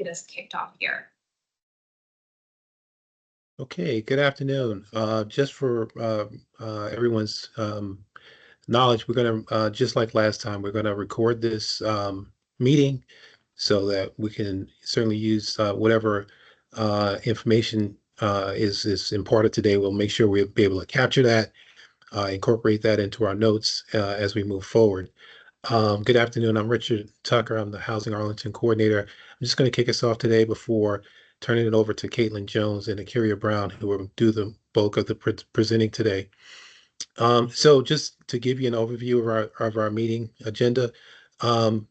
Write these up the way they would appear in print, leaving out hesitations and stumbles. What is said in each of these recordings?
get us kicked off here. Okay, good afternoon. Just for everyone's knowledge, we're going to, just like last time, we're going to record this meeting so that we can certainly use whatever information is imparted today. We'll make sure we'll be able to capture that, incorporate that into our notes as we move forward. Good afternoon. I'm Richard Tucker. I'm the Housing Arlington Coordinator. I'm just going to kick us off today before turning it over to Caitlin Jones and Akira Brown, who will do the bulk of the presenting today. So just to give you an overview of our meeting agenda, um,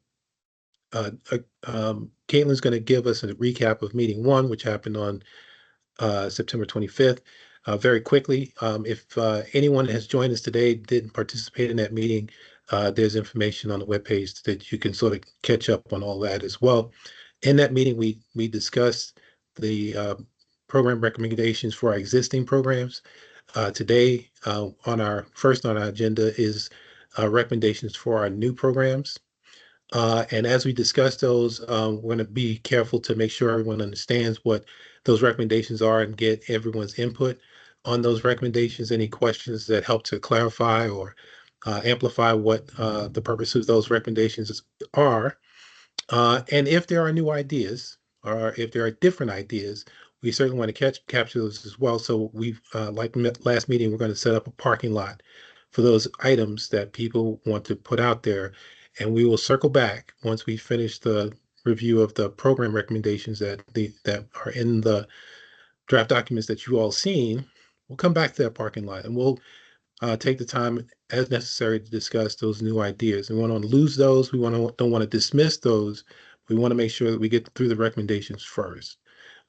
Caitlin's going to give us a recap of meeting one, which happened on September 25th. Very quickly, if anyone has joined us today, didn't participate in that meeting, there's information on the webpage that you can sort of catch up on all that as well. In that meeting, we discussed the program recommendations for our existing programs. Today, on our agenda is recommendations for our new programs. And as we discuss those, we're going to be careful to make sure everyone understands what those recommendations are and get everyone's input on those recommendations. Any questions that help to clarify or amplify what the purpose of those recommendations are. And if there are new ideas or if there are different ideas, we certainly want to capture those as well. So we've, like last meeting, we're going to set up a parking lot for those items that people want to put out there. And we will circle back once we finish the review of the program recommendations that are in the draft documents that you all seen. We'll come back to that parking lot and we'll take the time as necessary to discuss those new ideas. We want to lose those. We don't want to dismiss those. We want to make sure that we get through the recommendations first.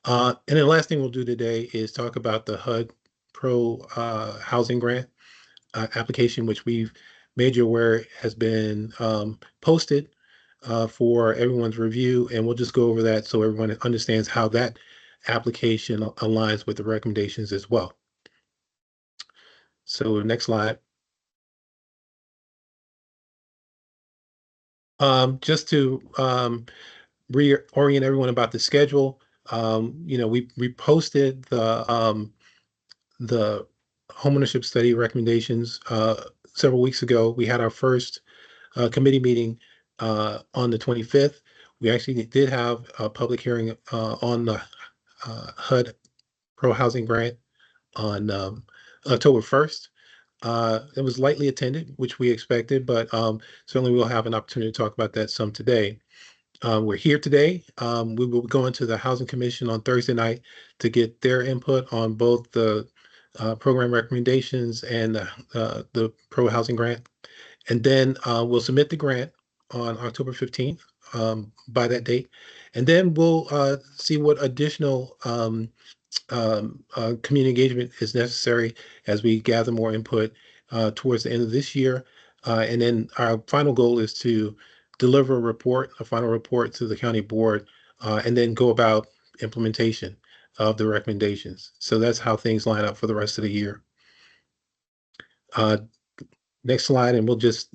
And then the last thing we'll do today is talk about the HUD Pro Housing Grant application, which we've made you aware has been posted for everyone's review. And we'll just go over that so everyone understands how that application aligns with the recommendations as well. So next slide. Just to reorient everyone about the schedule, we posted the homeownership study recommendations several weeks ago. We had our first committee meeting on the 25th. We actually did have a public hearing on the HUD Pro Housing Grant on October 1st. It was lightly attended, which we expected, but certainly we'll have an opportunity to talk about that some today. We're here today. We will be going to the Housing Commission on Thursday night to get their input on both the program recommendations and the Pro Housing Grant. And then we'll submit the grant on October 15th by that date. And then we'll see what additional community engagement is necessary as we gather more input towards the end of this year. And then our final goal is to deliver a final report to the county board, and then go about implementation of the recommendations. So that's how things line up for the rest of the year. Next slide, and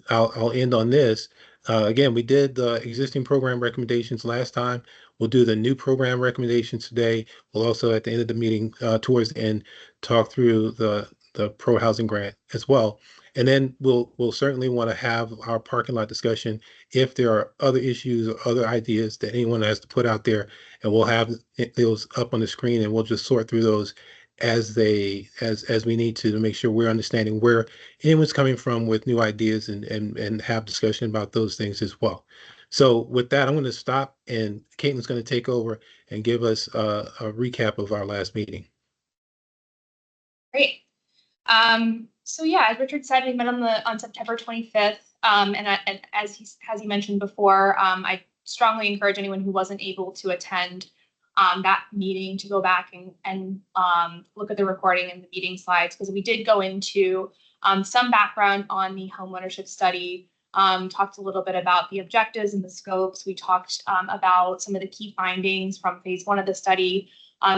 I'll end on this. Again, we did the existing program recommendations last time. We'll do the new program recommendations today. We'll also, at the end of the meeting, towards the end, talk through the Pro Housing Grant as well. And then we'll certainly want to have our parking lot discussion if there are other issues or other ideas that anyone has to put out there, and we'll have those up on the screen, and we'll just sort through those as we need to make sure we're understanding where anyone's coming from with new ideas and have discussion about those things as well. So with that, I'm going to stop, and Caitlin's going to take over and give us a recap of our last meeting. Great. So yeah, as Richard said, we met on September 25th, and as he mentioned before, I strongly encourage anyone who wasn't able to attend that meeting to go back and look at the recording and the meeting slides, because we did go into some background on the homeownership study, talked a little bit about the objectives and the scopes. We talked about some of the key findings from phase 1 of the study,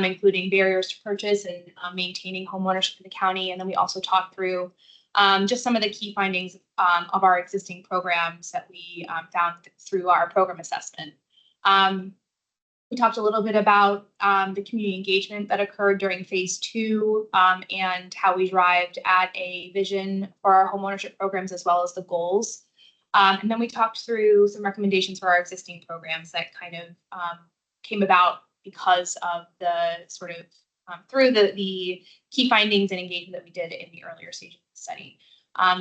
including barriers to purchase and maintaining homeownership in the county. And then we also talked through just some of the key findings of our existing programs that we found through our program assessment. We talked a little bit about the community engagement that occurred during phase 2 and how we arrived at a vision for our homeownership programs as well as the goals. And then we talked through some recommendations for our existing programs that kind of came about because of the sort of through the key findings and engagement that we did in the earlier stage of the study.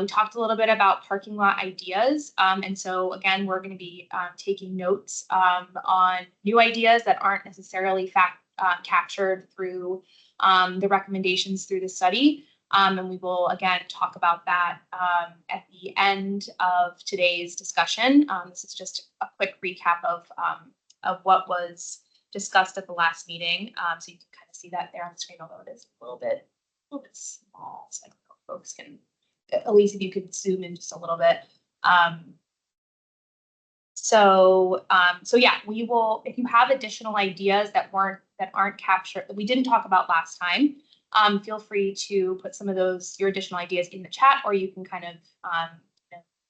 We talked a little bit about parking lot ideas. And so again, we're going to be taking notes on new ideas that aren't necessarily captured through the recommendations through the study. And we will again talk about that at the end of today's discussion. This is just a quick recap of what was discussed at the last meeting. So you can kind of see that there on the screen, although it is a little bit small. So I don't know if folks can. Elise, if you could zoom in just a little bit. So yeah, we will, if you have additional ideas that aren't captured, that we didn't talk about last time, feel free to put some of your additional ideas in the chat, or you can kind of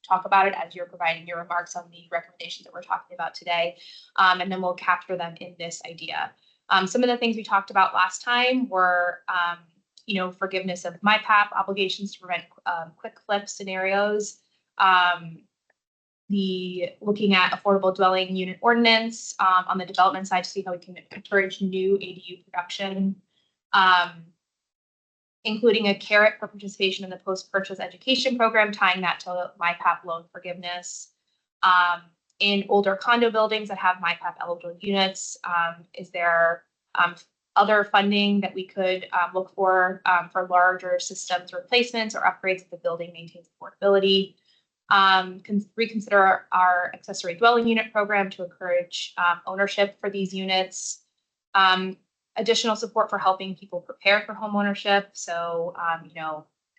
talk about it as you're providing your remarks on the recommendations that we're talking about today. And then we'll capture them in this idea. Some of the things we talked about last time were forgiveness of MyPAP, obligations to prevent quick flip scenarios, the looking at affordable dwelling unit ordinance on the development side to see how we can encourage new ADU production, including a carrot for participation in the post-purchase education program, tying that to MyPAP loan forgiveness. In older condo buildings that have MyPAP eligible units, is there other funding that we could look for larger systems replacements or upgrades if the building maintains affordability. Reconsider our accessory dwelling unit program to encourage ownership for these units. Additional support for helping people prepare for homeownership. So,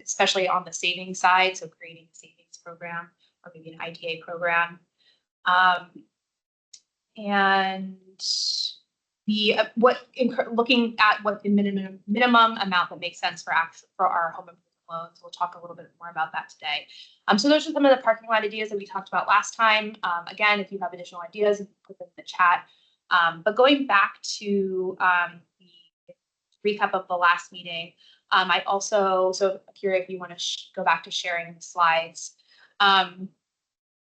especially on the savings side, so creating a savings program or maybe an IDA program. And looking at what the minimum amount that makes sense for our home improvement loans. We'll talk a little bit more about that today. So those are some of the parking lot ideas that we talked about last time. Again, if you have additional ideas, you can put them in the chat. But going back to the recap of the last meeting, I also, so Akira, if you want to go back to sharing the slides, I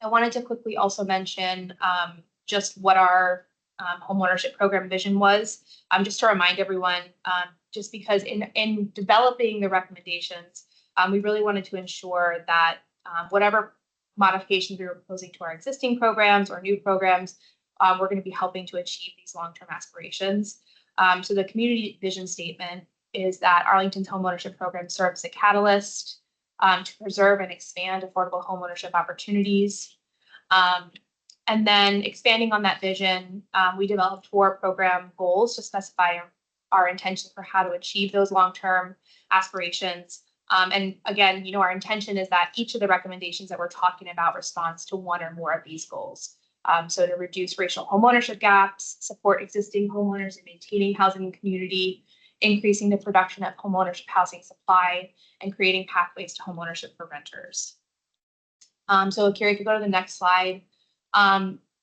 wanted to quickly also mention just what our homeownership program vision was, just to remind everyone, just because in developing the recommendations, we really wanted to ensure that whatever modifications we were proposing to our existing programs or new programs, we're going to be helping to achieve these long-term aspirations. So the community vision statement is that Arlington's homeownership program serves as a catalyst to preserve and expand affordable homeownership opportunities. And then expanding on that vision, we developed 4 program goals to specify our intention for how to achieve those long-term aspirations. And again, our intention is that each of the recommendations that we're talking about responds to one or more of these goals. So to reduce racial homeownership gaps, support existing homeowners in maintaining housing and community, increasing the production of homeownership housing supply, and creating pathways to homeownership for renters. So Akira, if you go to the next slide.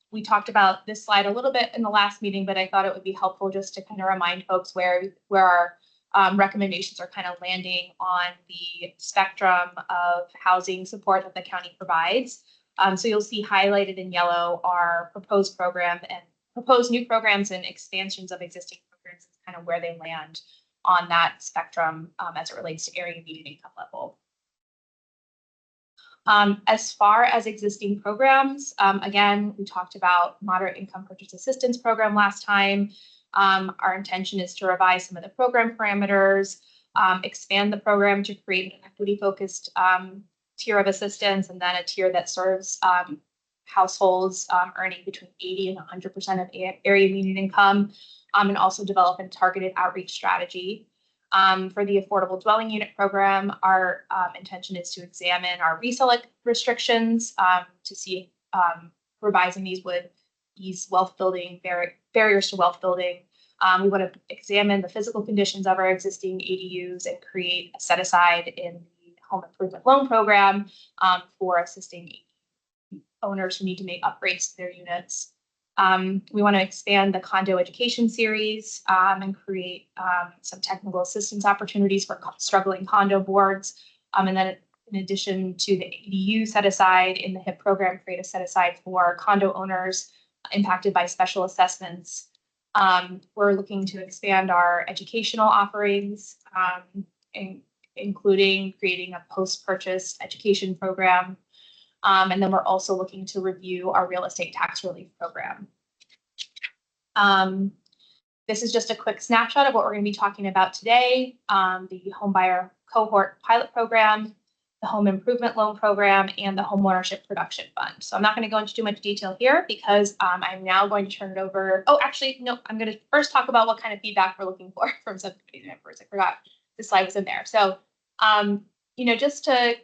We talked about this slide a little bit in the last meeting, but I thought it would be helpful just to kind of remind folks where our recommendations are kind of landing on the spectrum of housing support that the county provides. So you'll see highlighted in yellow our proposed program and proposed new programs and expansions of existing programs, kind of where they land on that spectrum as it relates to area median income level. As far as existing programs, again, we talked about moderate income purchase assistance program last time. Our intention is to revise some of the program parameters, expand the program to create an equity-focused tier of assistance, and then a tier that serves households earning between 80 and 100% of area median income, and also develop a targeted outreach strategy. For the affordable dwelling unit program, our intention is to examine our resale restrictions to see revising these would ease wealth building, barriers to wealth building. We want to examine the physical conditions of our existing ADUs and create a set aside in the home improvement loan program for assisting owners who need to make upgrades to their units. We want to expand the condo education series and create some technical assistance opportunities for struggling condo boards. And then in addition to the ADU set aside in the HIP program, create a set aside for condo owners impacted by special assessments. We're looking to expand our educational offerings, including creating a post-purchase education program. And then we're also looking to review our real estate tax relief program. This is just a quick snapshot of what we're going to be talking about today. The homebuyer cohort pilot program, the home improvement loan program, and the homeownership production fund. So I'm not going to go into too much detail here because I'm now going to turn it over. Oh, actually, no, I'm going to first talk about what kind of feedback we're looking for from subcommittee members. I forgot this slide was in there. So, just to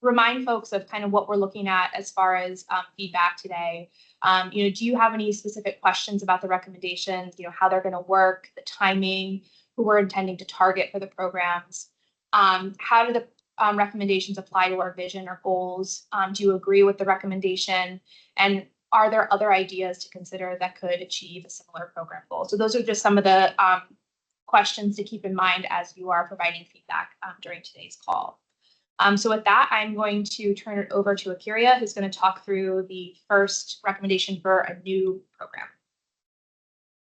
remind folks of kind of what we're looking at as far as feedback today. Do you have any specific questions about the recommendations, how they're going to work, the timing, who we're intending to target for the programs? How do the recommendations apply to our vision or goals? Do you agree with the recommendation? And are there other ideas to consider that could achieve a similar program goal? So those are just some of the questions to keep in mind as you are providing feedback during today's call. So with that, I'm going to turn it over to Akira, who's going to talk through the first recommendation for a new program.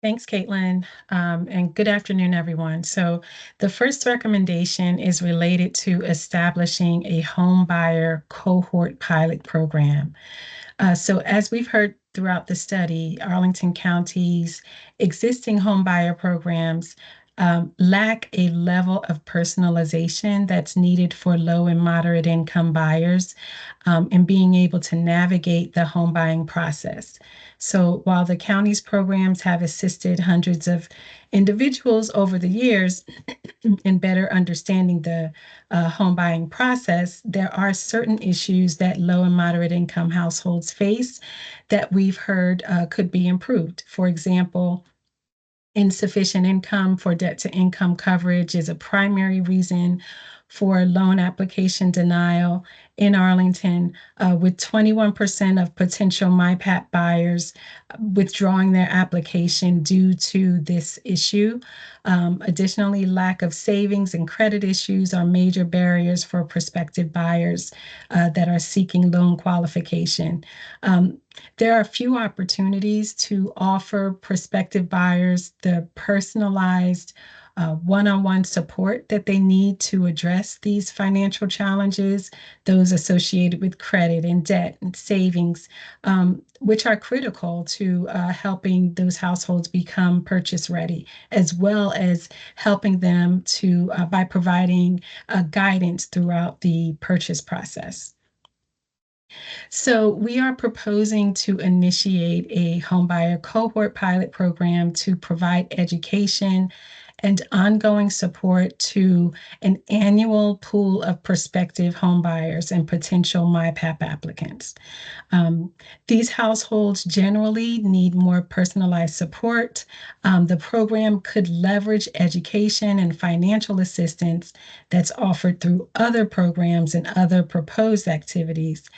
Thanks, Caitlin, and good afternoon, everyone. So the first recommendation is related to establishing a home buyer cohort pilot program. So as we've heard throughout the study, Arlington County's existing home buyer programs lack a level of personalization that's needed for low and moderate income buyers and being able to navigate the home buying process. So while the county's programs have assisted hundreds of individuals over the years in better understanding the home buying process, there are certain issues that low and moderate income households face that we've heard could be improved. For example, insufficient income for debt to income coverage is a primary reason for loan application denial in Arlington, with 21% of potential MyPAP buyers withdrawing their application due to this issue. Additionally, lack of savings and credit issues are major barriers for prospective buyers that are seeking loan qualification. There are few opportunities to offer prospective buyers the personalized one-on-one support that they need to address these financial challenges, those associated with credit and debt and savings, which are critical to helping those households become purchase ready, as well as helping them to by providing guidance throughout the purchase process. So we are proposing to initiate a homebuyer cohort pilot program to provide education and ongoing support to an annual pool of prospective homebuyers and potential MyPAP applicants. These households generally need more personalized support. The program could leverage education and financial assistance that's offered through other programs and other proposed activities.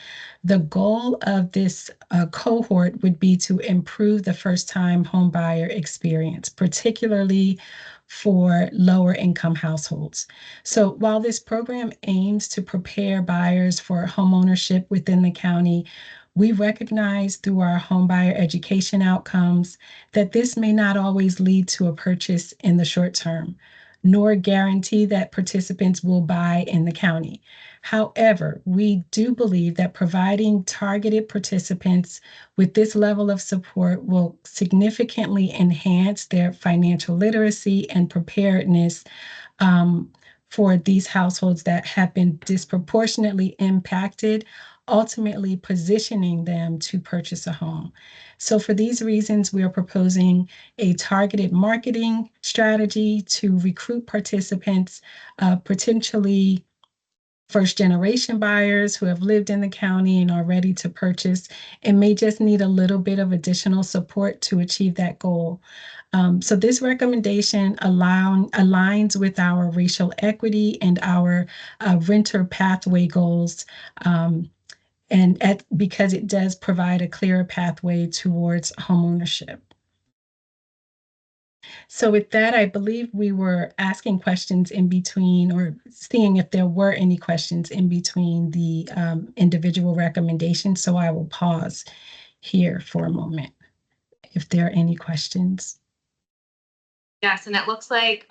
The goal of this cohort would be to improve the first-time homebuyer experience, particularly for lower income households. So while this program aims to prepare buyers for homeownership within the county, we recognize through our homebuyer education outcomes that this may not always lead to a purchase in the short term, nor guarantee that participants will buy in the county. However, we do believe that providing targeted participants with this level of support will significantly enhance their financial literacy and preparedness for these households that have been disproportionately impacted, ultimately positioning them to purchase a home. So for these reasons, we are proposing a targeted marketing strategy to recruit participants, potentially first-generation buyers who have lived in the county and are ready to purchase and may just need a little bit of additional support to achieve that goal. So this recommendation aligns with our racial equity and our renter pathway goals. because it does provide a clearer pathway towards homeownership. So with that, I believe we were asking questions in between, or seeing if there were any questions in between the individual recommendations. So I will pause here for a moment if there are any questions. Yes, and it looks like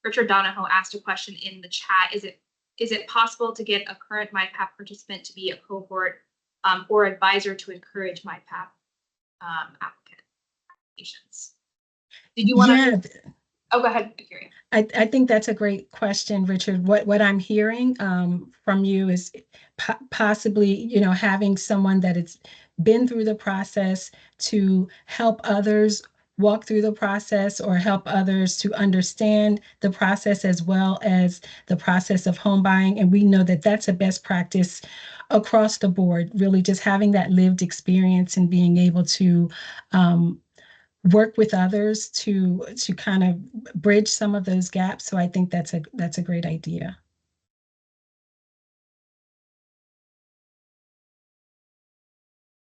Richard Donahoe asked a question in the chat. Is it possible to get a current MyPath participant to be a cohort or advisor to encourage MyPath applications? Did you want to? Oh, go ahead, Victoria. I think that's a great question, Richard. What I'm hearing from you is possibly, you know, having someone that has been through the process to help others walk through the process, or help others to understand the process as well as the process of home buying. And we know that that's a best practice across the board, really just having that lived experience and being able to work with others to kind of bridge some of those gaps. So I think that's a great idea.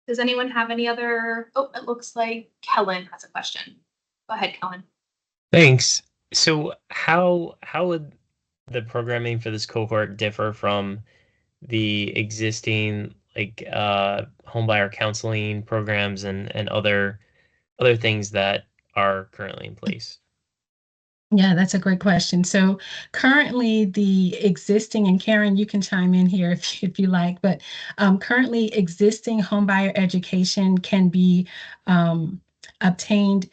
Does anyone have any other? Oh, it looks like Kellen has a question. Go ahead, Kellen. Thanks. So how would the programming for this cohort differ from the existing homebuyer counseling programs and other things that are currently in place? Yeah, that's a great question. So currently the existing, and Karen, you can chime in here if you like, but currently existing homebuyer education can be obtained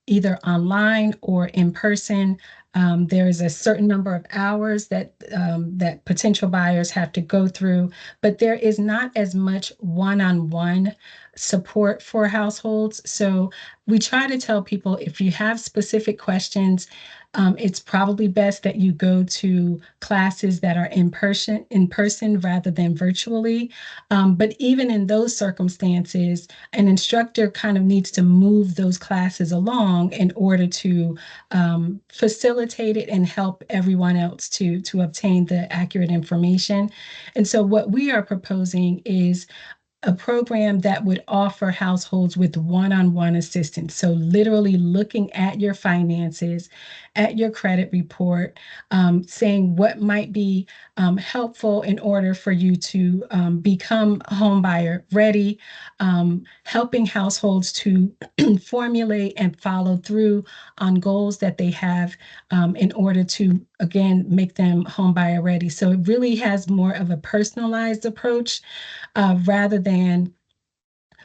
either online or in person. There is a certain number of hours that that potential buyers have to go through, but there is not as much one-on-one support for households. So we try to tell people, if you have specific questions, it's probably best that you go to classes that are in person rather than virtually. But even in those circumstances, an instructor kind of needs to move those classes along in order to facilitate it and help everyone else to obtain the accurate information. And so what we are proposing is a program that would offer households with one-on-one assistance. So literally looking at your finances, at your credit report, saying what might be helpful in order for you to become home buyer ready, helping households to formulate and follow through on goals that they have in order to, again, make them home buyer ready. So it really has more of a personalized approach rather than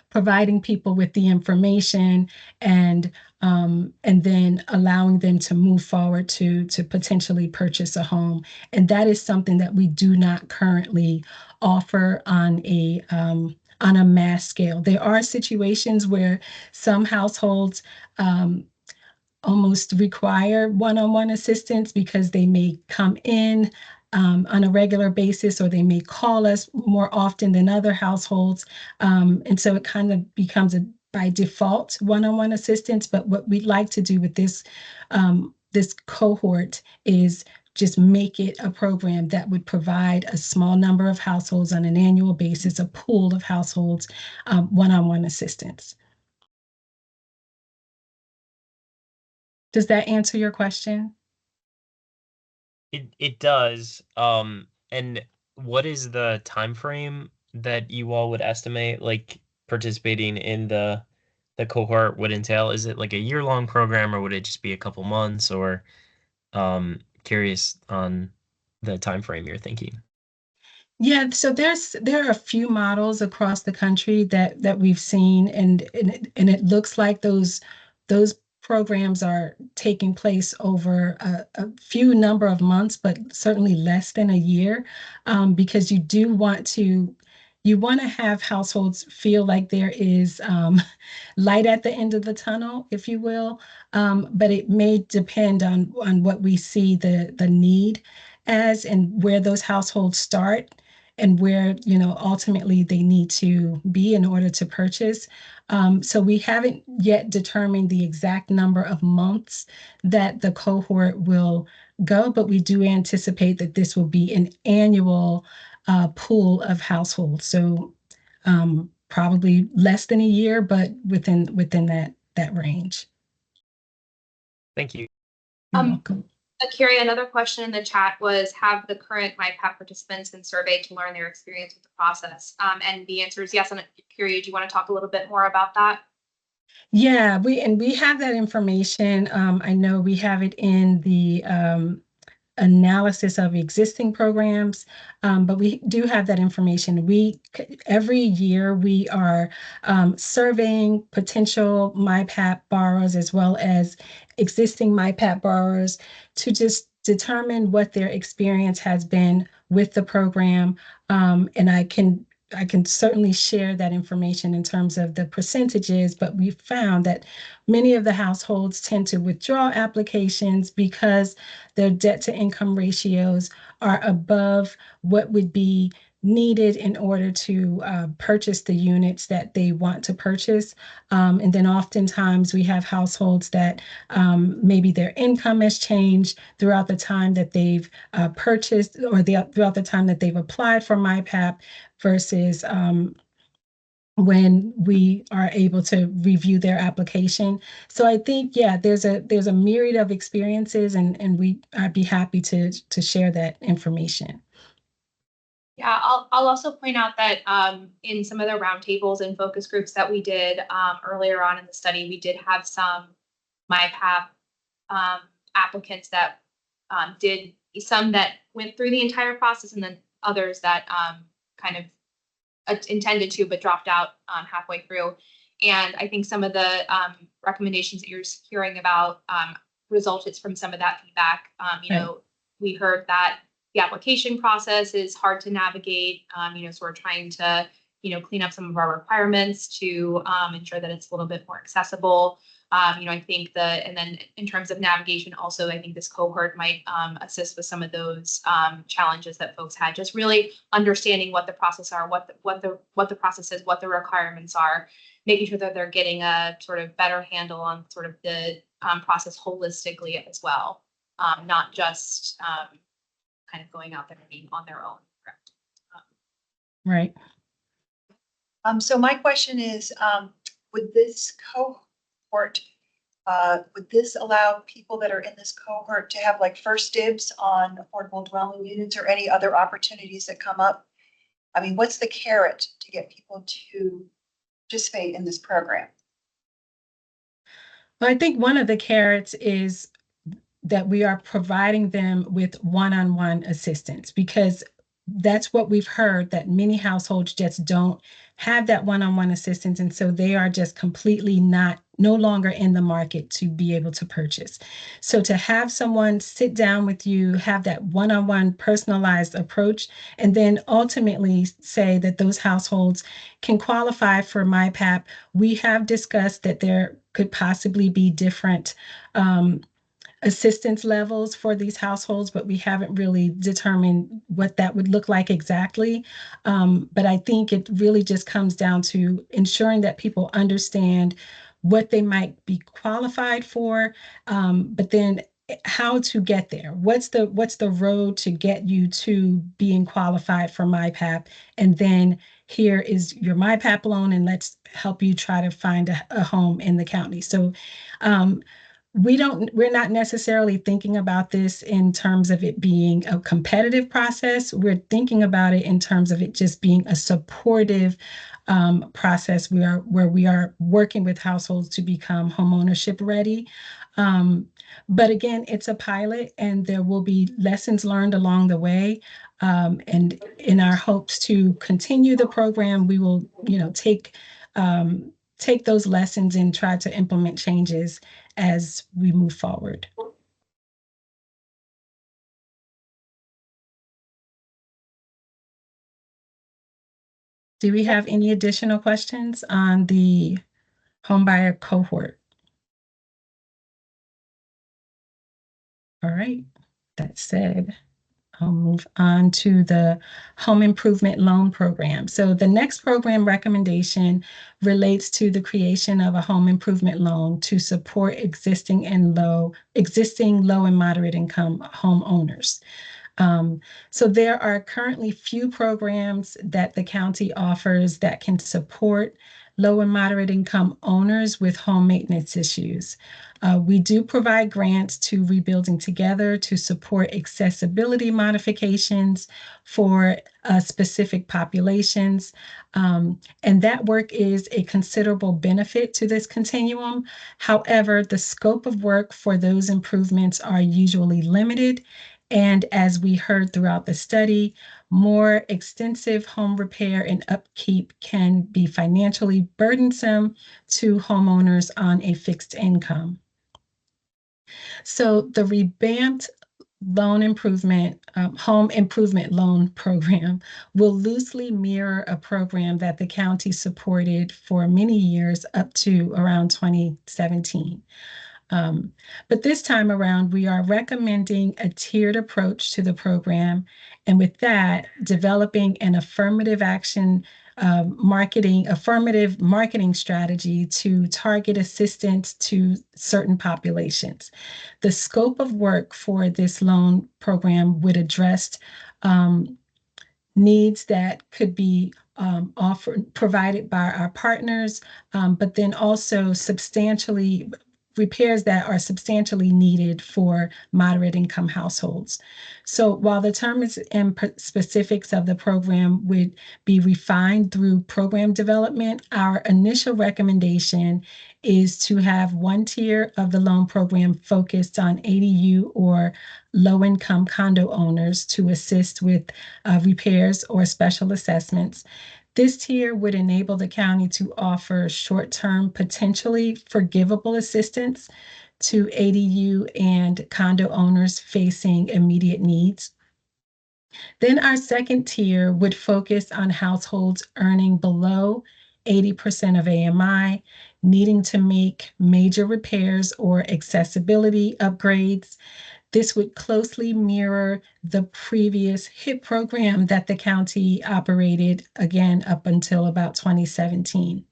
providing people with the information and then allowing them to move forward to potentially purchase a home. And that is something that we do not currently offer on a mass scale. There are situations where some households almost require one-on-one assistance because they may come in on a regular basis, or they may call us more often than other households. And so it kind of becomes by default one-on-one assistance. But what we'd like to do with this cohort is just make it a program that would provide a small number of households on an annual basis, a pool of households, one-on-one assistance. Does that answer your question? It does. And what is the time frame that you all would estimate, like, participating in the cohort would entail? Is it like a year-long program, or would it just be a couple months? Or curious on the time frame you're thinking. Yeah, so there are a few models across the country that we've seen, and it looks like those programs are taking place over a few number of months, but certainly less than a year, because you want to have households feel like there is light at the end of the tunnel, if you will. But it may depend on what we see the need as, and where those households start, and where, you know, ultimately they need to be in order to purchase. So we haven't yet determined the exact number of months that the cohort will go, but we do anticipate that this will be an annual pool of households. So probably less than a year, but within that range. Thank you. You're welcome. Carrie, another question in the chat was, have the current MyPath participants been surveyed to learn their experience with the process? And the answer is yes. And Carrie, do you want to talk a little bit more about that? Yeah, we have that information. I know we have it in the analysis of existing programs, but we do have that information. Every year we are surveying potential MyPath borrowers as well as existing MyPath borrowers to just determine what their experience has been with the program. And I can certainly share that information in terms of the percentages, but we found that many of the households tend to withdraw applications because their debt to income ratios are above what would be needed in order to purchase the units that they want to purchase. And then oftentimes we have households that maybe their income has changed throughout the time that they've purchased or throughout the time that they've applied for MyPath versus when we are able to review their application. So I think, yeah, there's a myriad of experiences, and I'd be happy to share that information. Yeah, I'll also point out that in some of the roundtables and focus groups that we did earlier on in the study, we did have some MyPath applicants that did some that went through the entire process, and then others that kind of intended to but dropped out halfway through. And I think some of the recommendations that you're hearing about resulted from some of that feedback. We heard that the application process is hard to navigate. So we're trying to clean up some of our requirements to ensure that it's a little bit more accessible. I think and then in terms of navigation also, I think this cohort might assist with some of those challenges that folks had, just really understanding what the process are, what the process is, what the requirements are, making sure that they're getting a sort of better handle on sort of the process holistically as well, not just kind of going out there and being on their own. Right. So my question is, would this cohort, would this allow people that are in this cohort to have like first dibs on affordable dwelling units or any other opportunities that come up? I mean, what's the carrot to get people to participate in this program? Well, I think one of the carrots is that we are providing them with one-on-one assistance, because that's what we've heard, that many households just don't have that one-on-one assistance. And so they are just completely no longer in the market to be able to purchase. So to have someone sit down with you, have that one-on-one personalized approach, and then ultimately say that those households can qualify for MyPath. We have discussed that there could possibly be different assistance levels for these households, but we haven't really determined what that would look like exactly. But I think it really just comes down to ensuring that people understand what they might be qualified for, but then how to get there. What's the road to get you to being qualified for MyPath? And then here is your MyPath loan, and let's help you try to find a home in the county. So we're not necessarily thinking about this in terms of it being a competitive process. We're thinking about it in terms of it just being a supportive process where we are working with households to become homeownership ready. But again, it's a pilot, and there will be lessons learned along the way. And in our hopes to continue the program, we will, take those lessons and try to implement changes as we move forward. Do we have any additional questions on the homebuyer cohort? All right, that said, I'll move on to the home improvement loan program. So the next program recommendation relates to the creation of a home improvement loan to support existing low and moderate income homeowners. So there are currently few programs that the county offers that can support low and moderate income owners with home maintenance issues. We do provide grants to Rebuilding Together to support accessibility modifications for specific populations. And that work is a considerable benefit to this continuum. However, the scope of work for those improvements are usually limited. And as we heard throughout the study, more extensive home repair and upkeep can be financially burdensome to homeowners on a fixed income. So the revamped home improvement loan program will loosely mirror a program that the county supported for many years up to around 2017. But this time around, we are recommending a tiered approach to the program. And with that, developing an affirmative marketing strategy to target assistance to certain populations. The scope of work for this loan program would address needs that could be provided by our partners, but then also repairs that are substantially needed for moderate income households. So while the terms and specifics of the program would be refined through program development, our initial recommendation is to have one tier of the loan program focused on ADU or low-income condo owners to assist with repairs or special assessments. This tier would enable the county to offer short-term, potentially forgivable assistance to ADU and condo owners facing immediate needs. Then our second tier would focus on households earning below 80% of AMI, needing to make major repairs or accessibility upgrades. This would closely mirror the previous HIP program that the county operated, again, up until about 2017.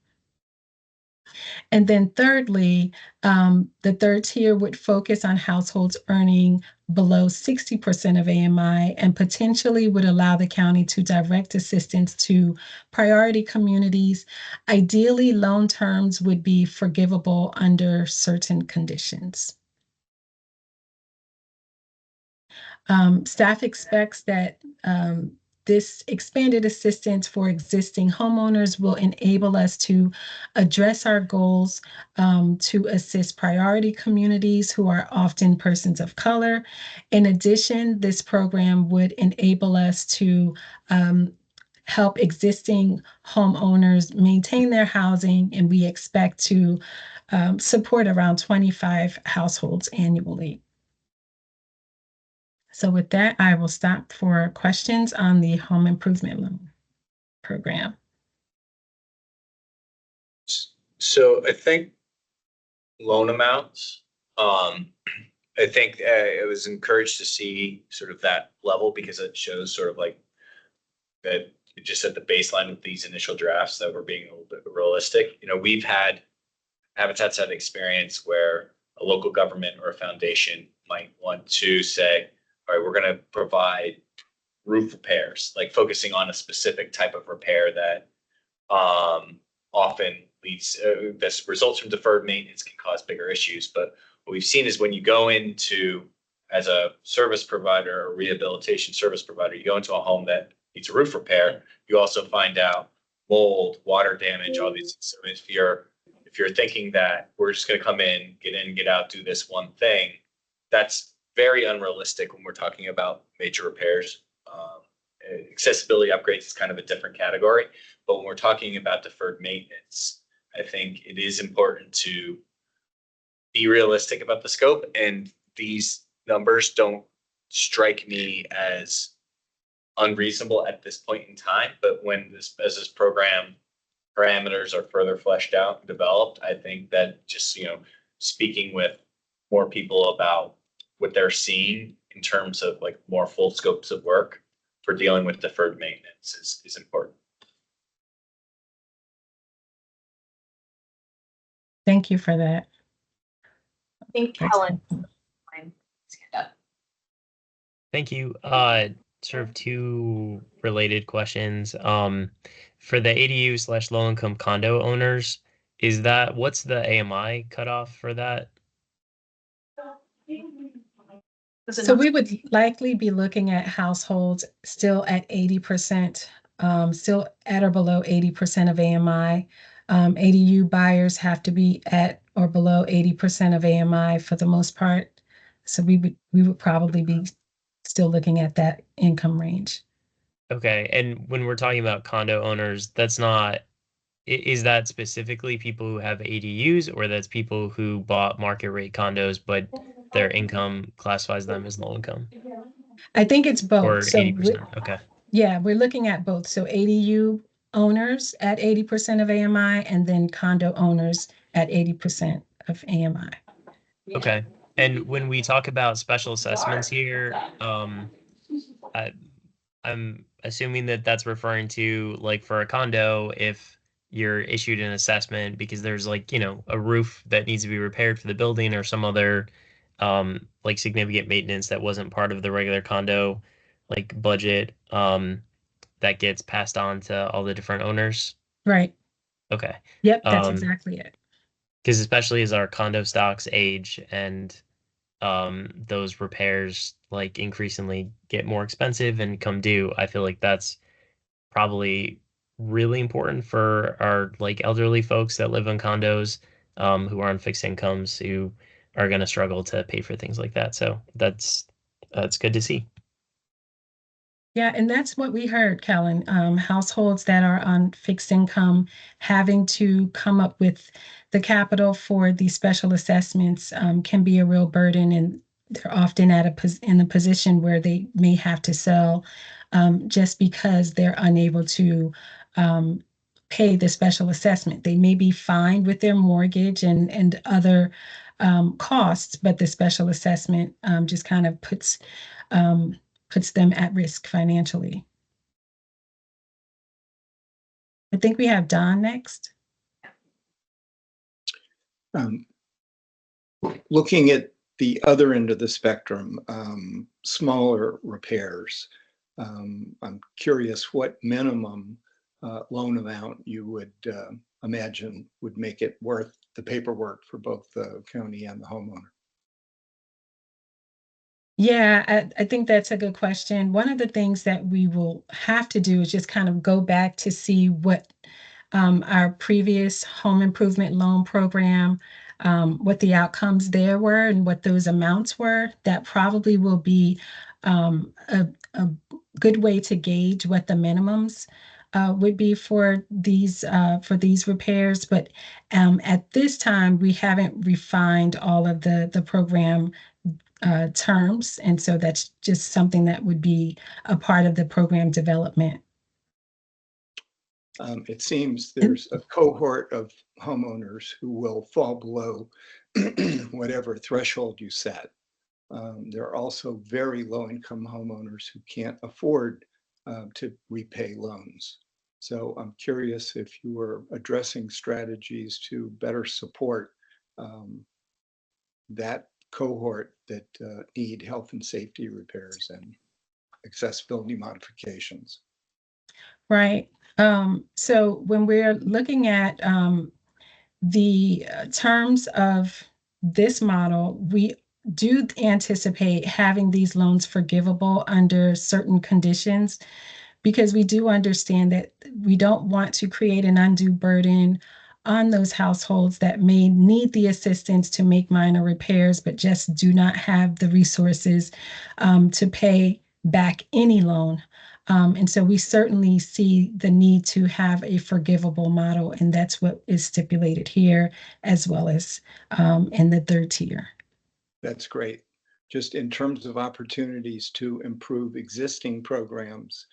And then thirdly, the third tier would focus on households earning below 60% of AMI and potentially would allow the county to direct assistance to priority communities. Ideally, loan terms would be forgivable under certain conditions. Staff expects that this expanded assistance for existing homeowners will enable us to address our goals to assist priority communities who are often persons of color. In addition, this program would enable us to help existing homeowners maintain their housing, and we expect to support around 25 households annually. So with that, I will stop for questions on the home improvement loan program. So I think loan amounts, I think it was encouraged to see sort of that level because it shows sort of like that it just set the baseline with these initial drafts that were being a little bit realistic. You know, we've had Habitat's had experience where a local government or a foundation might want to say, all right, we're going to provide roof repairs, like focusing on a specific type of repair that often leads, this results from deferred maintenance, can cause bigger issues. But what we've seen is when you go into, as a service provider or rehabilitation service provider, you go into a home that needs a roof repair, you also find out mold, water damage, all these. So if you're thinking that we're just going to come in, get out, do this one thing, that's very unrealistic when we're talking about major repairs. Accessibility upgrades is kind of a different category, but when we're talking about deferred maintenance, I think it is important to be realistic about the scope, and these numbers don't strike me as unreasonable at this point in time. But as this program parameters are further fleshed out and developed, I think that just, speaking with more people about what they're seeing in terms of like more full scopes of work for dealing with deferred maintenance is important. Thank you for that. I think Helen. Thank you. Sort of two related questions. For the ADU / low income condo owners, what's the AMI cutoff for that? So we would likely be looking at households still at 80%, still at or below 80% of AMI. ADU buyers have to be at or below 80% of AMI for the most part. So we would probably be still looking at that income range. Okay, and when we're talking about condo owners, that's not, is that specifically people who have ADUs, or that's people who bought market rate condos, but their income classifies them as low income? I think it's both. Or So 80%? Okay. yeah, we're looking at both. So ADU owners at 80% of AMI and then condo owners at 80% of AMI. Okay. And when we talk about special assessments here, I'm assuming that that's referring to, like, for a condo, if you're issued an assessment because there's, like, a roof that needs to be repaired for the building, or some other like significant maintenance that wasn't part of the regular condo like budget, that gets passed on to all the different owners. Right. Okay. Yep, that's exactly it. Because especially as our condo stocks age and those repairs like increasingly get more expensive and come due, I feel like that's probably really important for our like elderly folks that live in condos, who are on fixed incomes, who are going to struggle to pay for things like that. So that's good to see. Yeah, and that's what we heard, Kellen. Households that are on fixed income having to come up with the capital for these special assessments can be a real burden, and they're often in a position where they may have to sell just because they're unable to pay the special assessment. They may be fine with their mortgage and other costs, but the special assessment just kind of puts them at risk financially. I think we have Don next. Looking at the other end of the spectrum, smaller repairs, I'm curious what minimum loan amount you would imagine would make it worth the paperwork for both the county and the homeowner. Yeah, I think that's a good question. One of the things that we will have to do is just kind of go back to see what our previous home improvement loan program, what the outcomes there were and what those amounts were. That probably will be a good way to gauge what the minimums would be for these repairs. But at this time, we haven't refined all of the program terms. And so that's just something that would be a part of the program development. It seems there's a cohort of homeowners who will fall below whatever threshold you set. There are also very low-income homeowners who can't afford to repay loans. So I'm curious if you are addressing strategies to better support that cohort that need health and safety repairs and accessibility modifications. Right. So when we're looking at the terms of this model, we do anticipate having these loans forgivable under certain conditions, because we do understand that we don't want to create an undue burden on those households that may need the assistance to make minor repairs, but just do not have the resources to pay back any loan. And so we certainly see the need to have a forgivable model, and that's what is stipulated here, as well as in the third tier. That's great. Just in terms of opportunities to improve existing programs,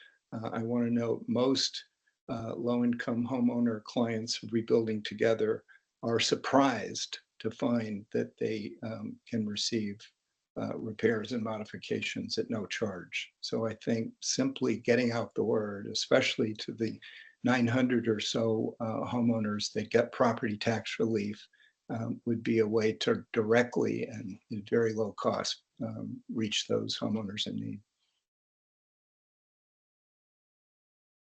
I want to note most low-income homeowner clients of Rebuilding Together are surprised to find that they can receive repairs and modifications at no charge. So I think simply getting out the word, especially to the 900 or so homeowners that get property tax relief, would be a way to directly and at very low cost reach those homeowners in need.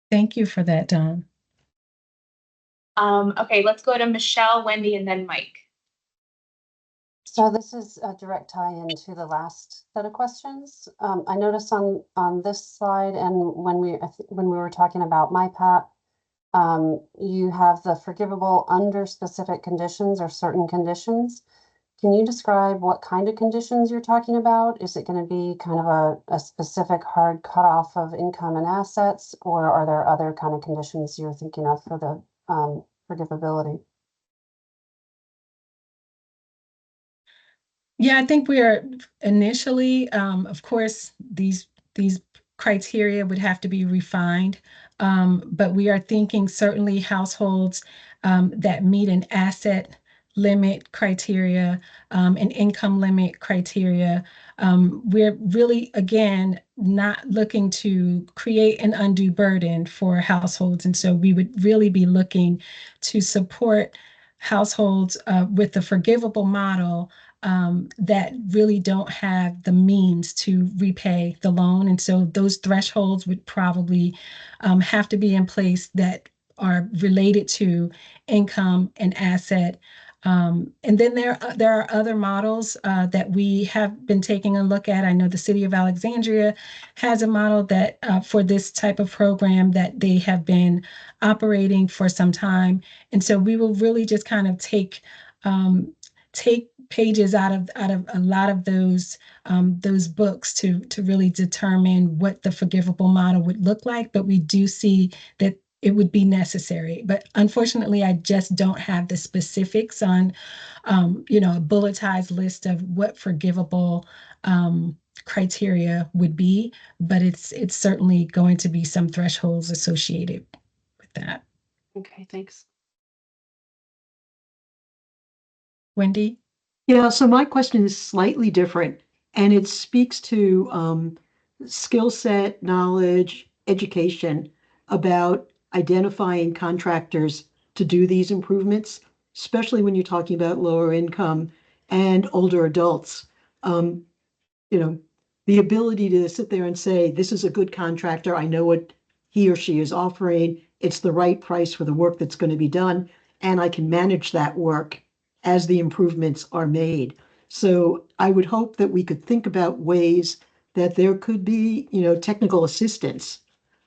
Thank you for that, Dawn. Okay, let's go to Michelle, Wendy, and then Mike. So this is a direct tie into the last set of questions. I noticed on this slide and when we were talking about MyPAT, you have the forgivable under specific conditions or certain conditions. Can you describe what kind of conditions you're talking about? Is it going to be kind of a specific hard cutoff of income and assets, or are there other kind of conditions you're thinking of for the forgivability? Yeah, I think we are initially, of course, these criteria would have to be refined, but we are thinking certainly households that meet an asset limit criteria, an income limit criteria. We're really, again, not looking to create an undue burden for households. And so we would really be looking to support households with the forgivable model that really don't have the means to repay the loan. And so those thresholds would probably have to be in place that are related to income and asset. And then there are other models that we have been taking a look at. I know the City of Alexandria has a model that for this type of program that they have been operating for some time. And so we will really just kind of take pages out of a lot of those books to really determine what the forgivable model would look like. But we do see that it would be necessary. But unfortunately, I just don't have the specifics on, a bulletized list of what forgivable criteria would be. But it's certainly going to be some thresholds associated with that. Okay, thanks. Wendy? Yeah, so my question is slightly different, and it speaks to skill set, knowledge, education about identifying contractors to do these improvements, especially when you're talking about lower income and older adults. The ability to sit there and say, this is a good contractor, I know what he or she is offering, it's the right price for the work that's going to be done, and I can manage that work as the improvements are made. So I would hope that we could think about ways that there could be, technical assistance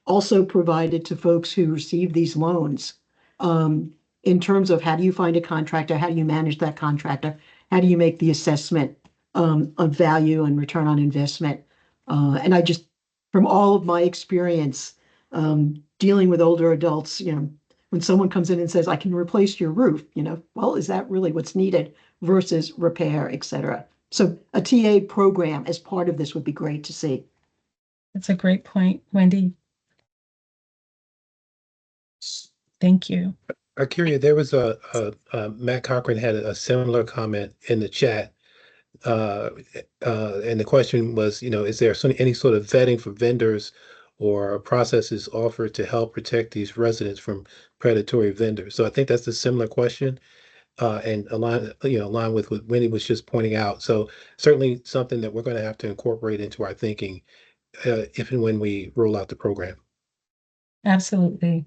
also provided to folks who receive these loans, in terms of how do you find a contractor, how do you manage that contractor, how do you make the assessment of value and return on investment. And I just, from all of my experience dealing with older adults, when someone comes in and says, I can replace your roof, well, is that really what's needed versus repair, et cetera? So a TA program as part of this would be great to see. That's a great point, Wendy. Thank you. Arcuria, there was Matt Cochran had a similar comment in the chat. And the question was, is there any sort of vetting for vendors or processes offered to help protect these residents from predatory vendors? So I think that's a similar question, and align with what Wendy was just pointing out. So certainly something that we're going to have to incorporate into our thinking if and when we roll out the program. Absolutely.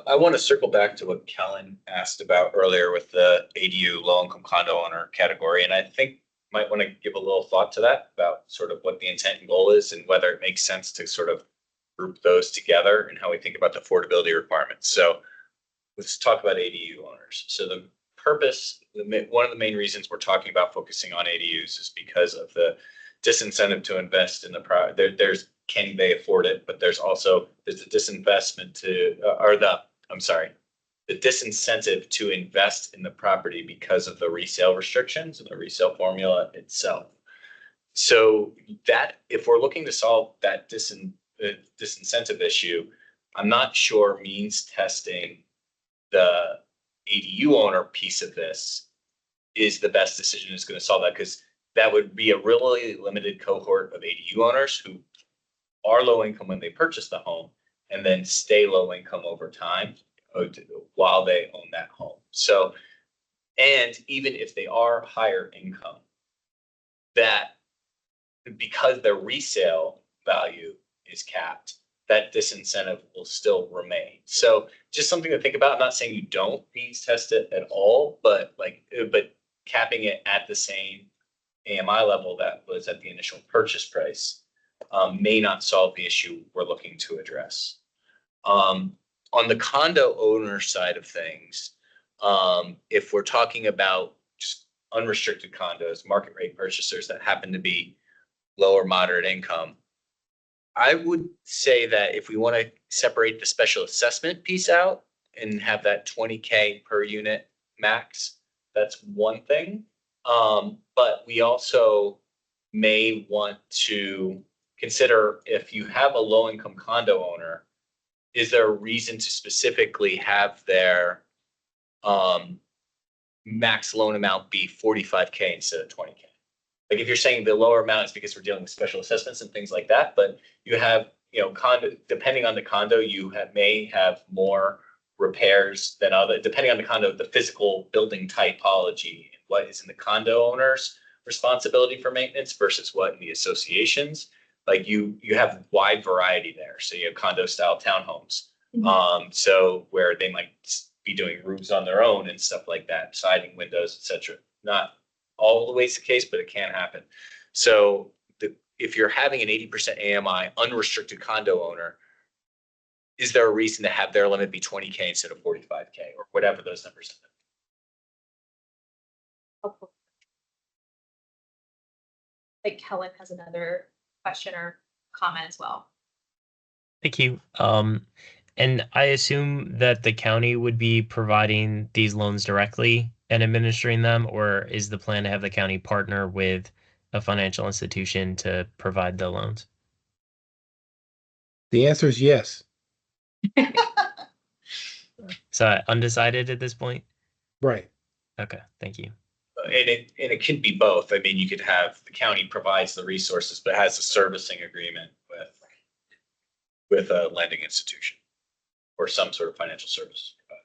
I want to circle back to what Kellen asked about earlier with the ADU low-income condo owner category. And I think might want to give a little thought to that about sort of what the intent and goal is and whether it makes sense to sort of group those together and how we think about the affordability requirements. So let's talk about ADU owners. So the purpose, one of the main reasons we're talking about focusing on ADUs is because of the disincentive to invest in the product. There's can they afford it, but there's the disinvestment the disincentive to invest in the property because of the resale restrictions and the resale formula itself. So that if we're looking to solve that disincentive issue, I'm not sure means testing the ADU owner piece of this is the best decision is going to solve that, because that would be a really limited cohort of ADU owners who are low income when they purchase the home and then stay low income over time while they own that home. So, and even if they are higher income, that because their resale value is capped, that disincentive will still remain. So just something to think about. I'm not saying you don't needs test it at all, but capping it at the same AMI level that was at the initial purchase price may not solve the issue we're looking to address. On the condo owner side of things, if we're talking about just unrestricted condos, market rate purchasers that happen to be low or moderate income, I would say that if we want to separate the special assessment piece out and have that 20K per unit max, that's one thing. But we also may want to consider, if you have a low income condo owner, is there a reason to specifically have their max loan amount be 45K instead of 20K? Like if you're saying the lower amount is because we're dealing with special assessments and things like that, but you have, condo, depending on the condo, may have more repairs than other, depending on the condo, the physical building typology, what is in the condo owner's responsibility for maintenance versus what in the associations. Like you have wide variety there. So you have condo style townhomes. So where they might be doing roofs on their own and stuff like that, siding, windows, etc. Not always the case, but it can happen. So if you're having an 80% AMI unrestricted condo owner, is there a reason to have their limit be 20K instead of 45K or whatever those numbers are? I think Helen has another question or comment as well. Thank you. And I assume that the county would be providing these loans directly and administering them, or is the plan to have the county partner with a financial institution to provide the loans? The answer is yes. So undecided at this point? Right. Okay, thank you. And it can be both. I mean, you could have the county provides the resources, but has a servicing agreement with a lending institution or some sort of financial service provider.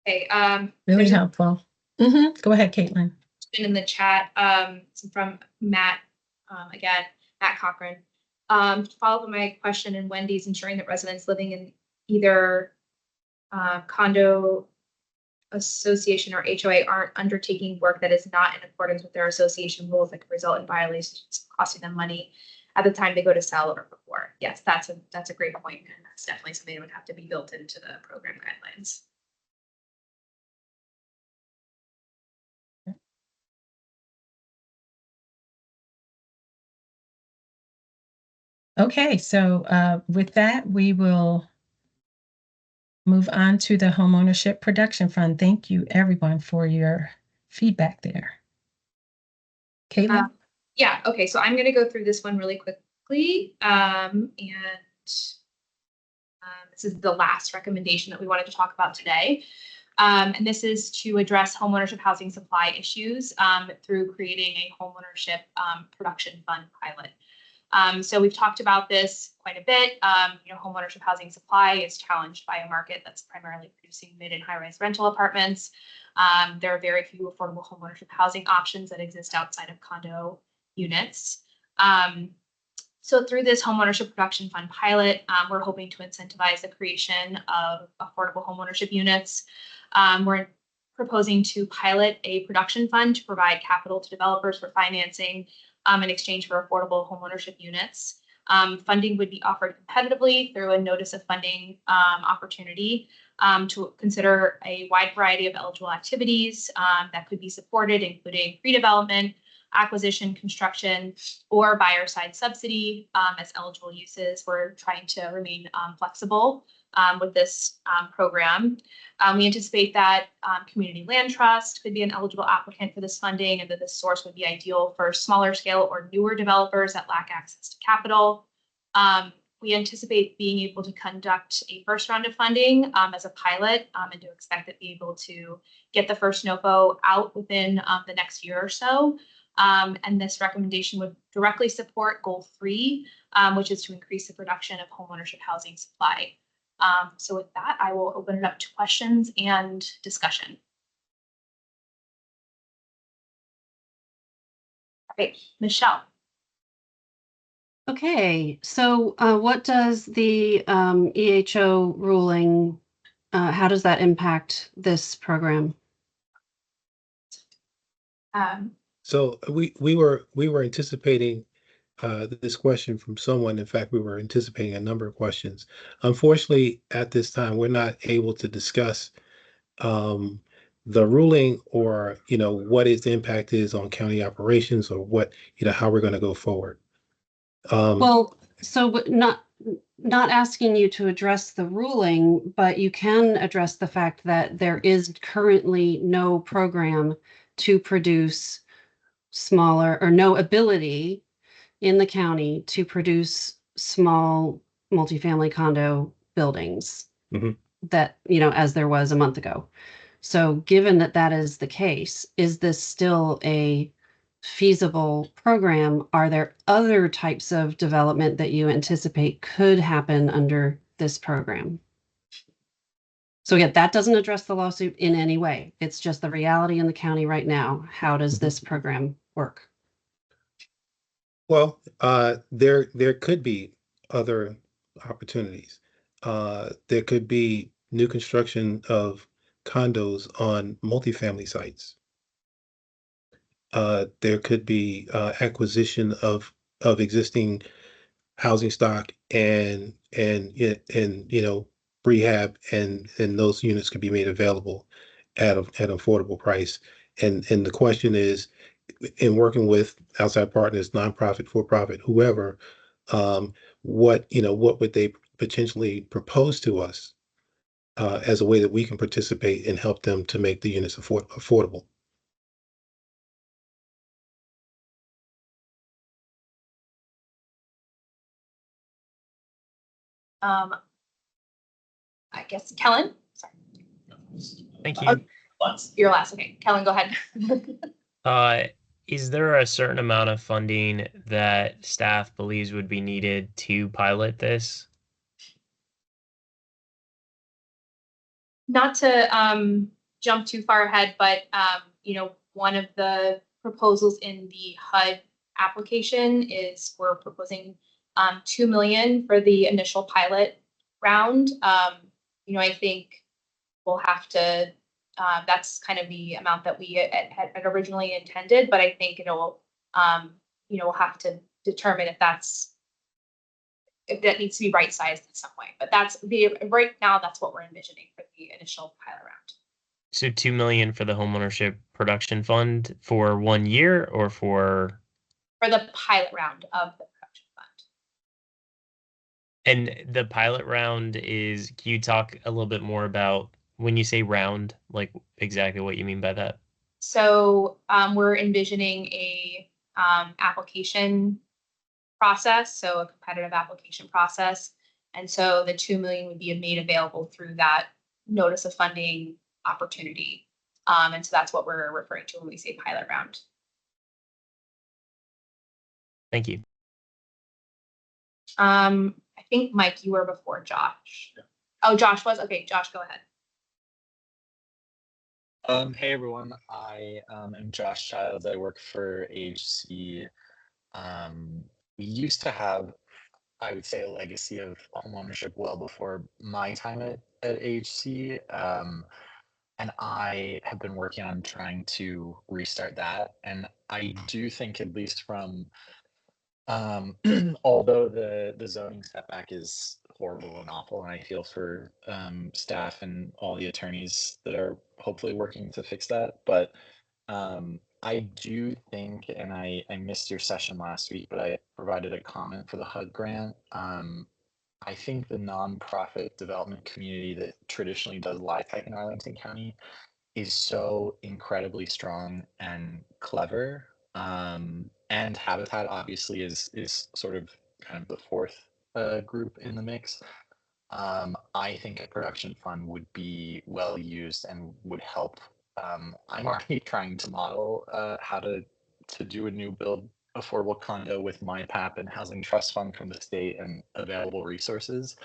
Okay. Really helpful. Go ahead, Caitlin. In the chat from Matt, again, Matt Cochran. To follow up on my question, and Wendy's ensuring that residents living in either condo association or HOA aren't undertaking work that is not in accordance with their association rules that could result in violations costing them money at the time they go to sell or before. Yes, that's a great point, and that's definitely something that would have to be built into the program guidelines. Okay, so with that, we will move on to the Homeownership Production Fund. Thank you, everyone, for your feedback there. Caitlin? Yeah, okay, so I'm going to go through this one really quickly. This is the last recommendation that we wanted to talk about today. And this is to address homeownership housing supply issues through creating a homeownership production fund pilot. So we've talked about this quite a bit. Homeownership housing supply is challenged by a market that's primarily producing mid and high-rise rental apartments. There are very few affordable homeownership housing options that exist outside of condo units. So through this homeownership production fund pilot, we're hoping to incentivize the creation of affordable homeownership units. We're proposing to pilot a production fund to provide capital to developers for financing in exchange for affordable homeownership units. Funding would be offered competitively through a notice of funding opportunity to consider a wide variety of eligible activities that could be supported, including redevelopment, acquisition, construction, or buyer side subsidy as eligible uses. We're trying to remain flexible with this program. We anticipate that community land trust could be an eligible applicant for this funding, and that this source would be ideal for smaller scale or newer developers that lack access to capital. We anticipate being able to conduct a first round of funding as a pilot and to expect to be able to get the first NOFO out within the next year or so. And this recommendation would directly support goal 3, which is to increase the production of homeownership housing supply. So with that, I will open it up to questions and discussion. Great. Michelle. Okay, so what does the EHO ruling, how does that impact this program? So we were anticipating this question from someone. In fact, we were anticipating a number of questions. Unfortunately, at this time, we're not able to discuss the ruling or, what its impact is on county operations or what, how we're going to go forward. Well, so not asking you to address the ruling, but you can address the fact that there is currently no program to produce smaller, or no ability in the county to produce small multifamily condo buildings Mhm. that, as there was a month ago. So given that that is the case, is this still a feasible program? Are there other types of development that you anticipate could happen under this program? So again, that doesn't address the lawsuit in any way. It's just the reality in the county right now. How does this program work? Well, there could be other opportunities. There could be new construction of condos on multifamily sites. There could be acquisition of existing housing stock and rehab, and those units could be made available at an affordable price. And the question is, in working with outside partners, nonprofit, for profit, whoever, what would they potentially propose to us as a way that we can participate and help them to make the units affordable? I guess Kellen. Sorry. Thank you. You're last. Okay, Kellen, go ahead. Is there a certain amount of funding that staff believes would be needed to pilot this? Not to jump too far ahead, but one of the proposals in the HUD application is we're proposing $2 million for the initial pilot round. I think we'll have to. That's kind of the amount that we had originally intended, but I think it'll. We'll have to determine if that needs to be right sized in some way. But right now that's what we're envisioning for the initial pilot round. So 2 million for the homeownership production fund for 1 year, or for the pilot round of the production fund. And the pilot round is, can you talk a little bit more about when you say round, like exactly what you mean by that? So we're envisioning a application process, so a competitive application process. And so the 2 million would be made available through that notice of funding opportunity. And so that's what we're referring to when we say pilot round. Thank you. I think, Mike, you were before Josh. Yeah. Oh, Josh was? Okay, Josh, go ahead. Hey everyone, I am Josh Childs. I work for AHC. We used to have, I would say, a legacy of homeownership well before my time at AHC. And I have been working on trying to restart that. And I do think, at least from although the zoning setback is horrible and awful, and I feel for staff and all the attorneys that are hopefully working to fix that, but I do think, and I missed your session last week, but I provided a comment for the HUD grant. I think the nonprofit development community that traditionally does LIHTC in Arlington County is so incredibly strong and clever. And Habitat obviously is sort of kind of the fourth group in the mix. I think a production fund would be well used and would help. I'm already trying to model how to do a new build affordable condo with MyPap and Housing Trust Fund from the state and available resources.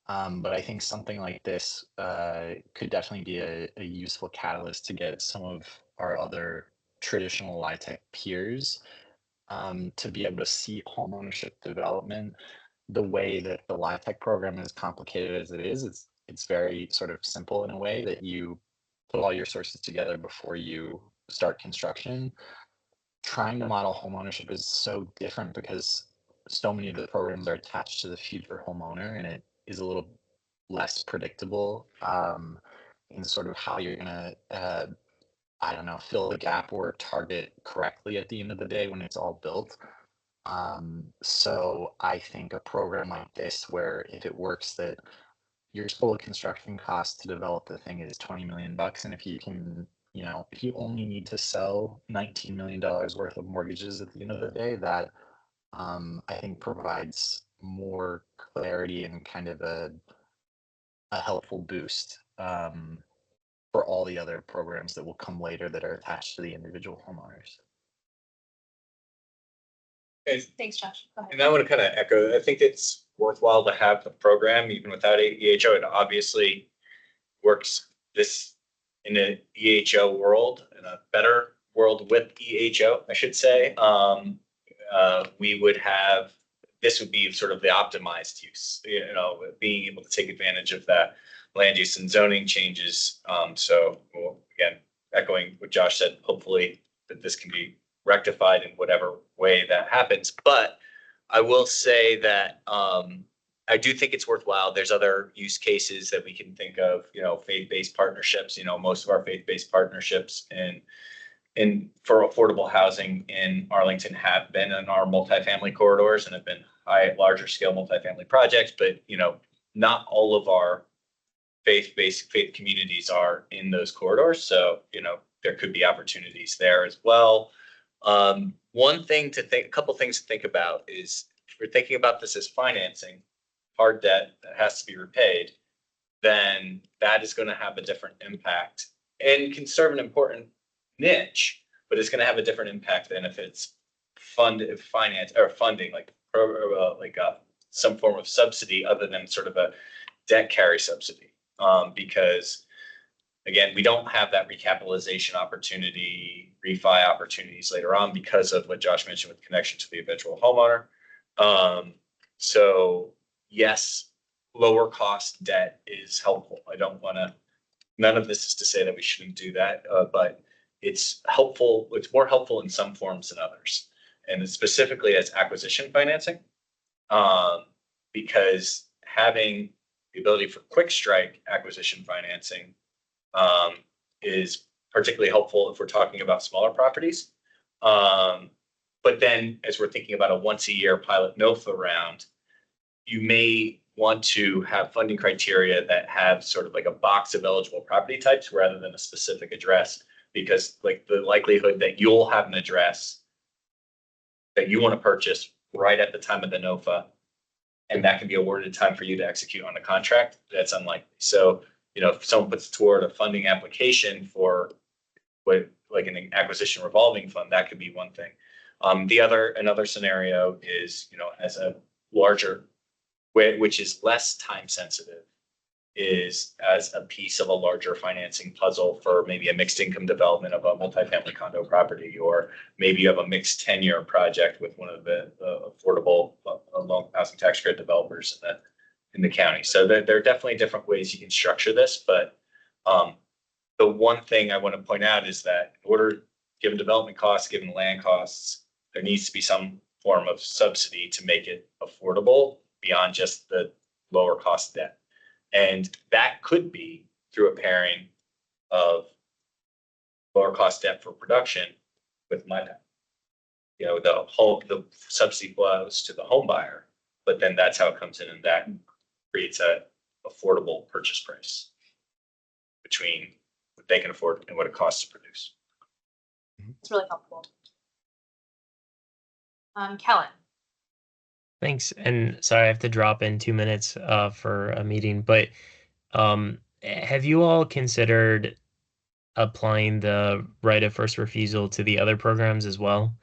But I think something like this could definitely be a useful catalyst to get some of our other traditional LIHTC peers to be able to see homeownership development the way that the LIHTC program, is complicated as it is. It's very sort of simple in a way that you put all your sources together before you start construction. Trying to model homeownership is so different because so many of the programs are attached to the future homeowner, and it is a little less predictable in sort of how you're gonna I don't know, fill the gap or target correctly at the end of the day when it's all built. So I think a program like this, where if it works, that your total construction cost to develop the thing is $20 million, and if you can, you know, if you only need to sell $19 million worth of mortgages at the end of the day, that I think provides more clarity and kind of a helpful boost for all the other programs that will come later that are attached to the individual homeowners. Thanks, Josh. Go ahead. And I want to kind of echo, I think it's worthwhile to have the program even without EHO. It obviously works this in an EHO world, in a better world with EHO, I should say. We would have, this would be sort of the optimized use, you know, being able to take advantage of that land use and zoning changes. So again, echoing what Josh said, hopefully that this can be rectified in whatever way that happens. But I will say that I do think it's worthwhile. There's other use cases that we can think of, you know, faith-based partnerships. You know, most of our faith-based partnerships in for affordable housing in Arlington have been in our multifamily corridors and have been larger scale multifamily projects. But, you know, not all of our faith communities are in those corridors. So, you know, there could be opportunities there as well. One thing to think, a couple things to think about is if we're thinking about this as financing, hard debt that has to be repaid, then that is going to have a different impact and can serve an important niche, but it's going to have a different impact than if it's funding, like some form of subsidy other than sort of a debt carry subsidy. Because again, we don't have that recapitalization opportunity, refi opportunities later on because of what Josh mentioned with connection to the eventual homeowner. So yes, lower cost debt is helpful. I don't want to, none of this is to say that we shouldn't do that, but it's helpful. It's more helpful in some forms than others. And specifically as acquisition financing, because having the ability for quick strike acquisition financing is particularly helpful if we're talking about smaller properties. But then as we're thinking about a once a year pilot NOFA round, you may want to have funding criteria that have sort of like a box of eligible property types rather than a specific address, because like the likelihood that you'll have an address that you want to purchase right at the time of the NOFA, and that can be awarded in time for you to execute on the contract, that's unlikely. So, you know, if someone puts toward a funding application for what, like an acquisition revolving fund, that could be one thing. Another scenario is, you know, as a larger, which is less time sensitive, is as a piece of a larger financing puzzle for maybe a mixed income development of a multifamily condo property, or maybe you have a mixed tenure project with one of the affordable low housing tax credit developers in the county. So there are definitely different ways you can structure this, but the one thing I want to point out is that in order, given development costs, given land costs, there needs to be some form of subsidy to make it affordable beyond just the lower cost debt. And that could be through a pairing of lower cost debt for production with MyPath. You know, the subsidy flows to the home buyer, but then that's how it comes in, and that creates a affordable purchase price between what they can afford and what it costs to produce. It's really helpful. Kellen. Thanks. And sorry, I have to drop in 2 minutes for a meeting, but have you all considered applying the right of first refusal to the other programs as well?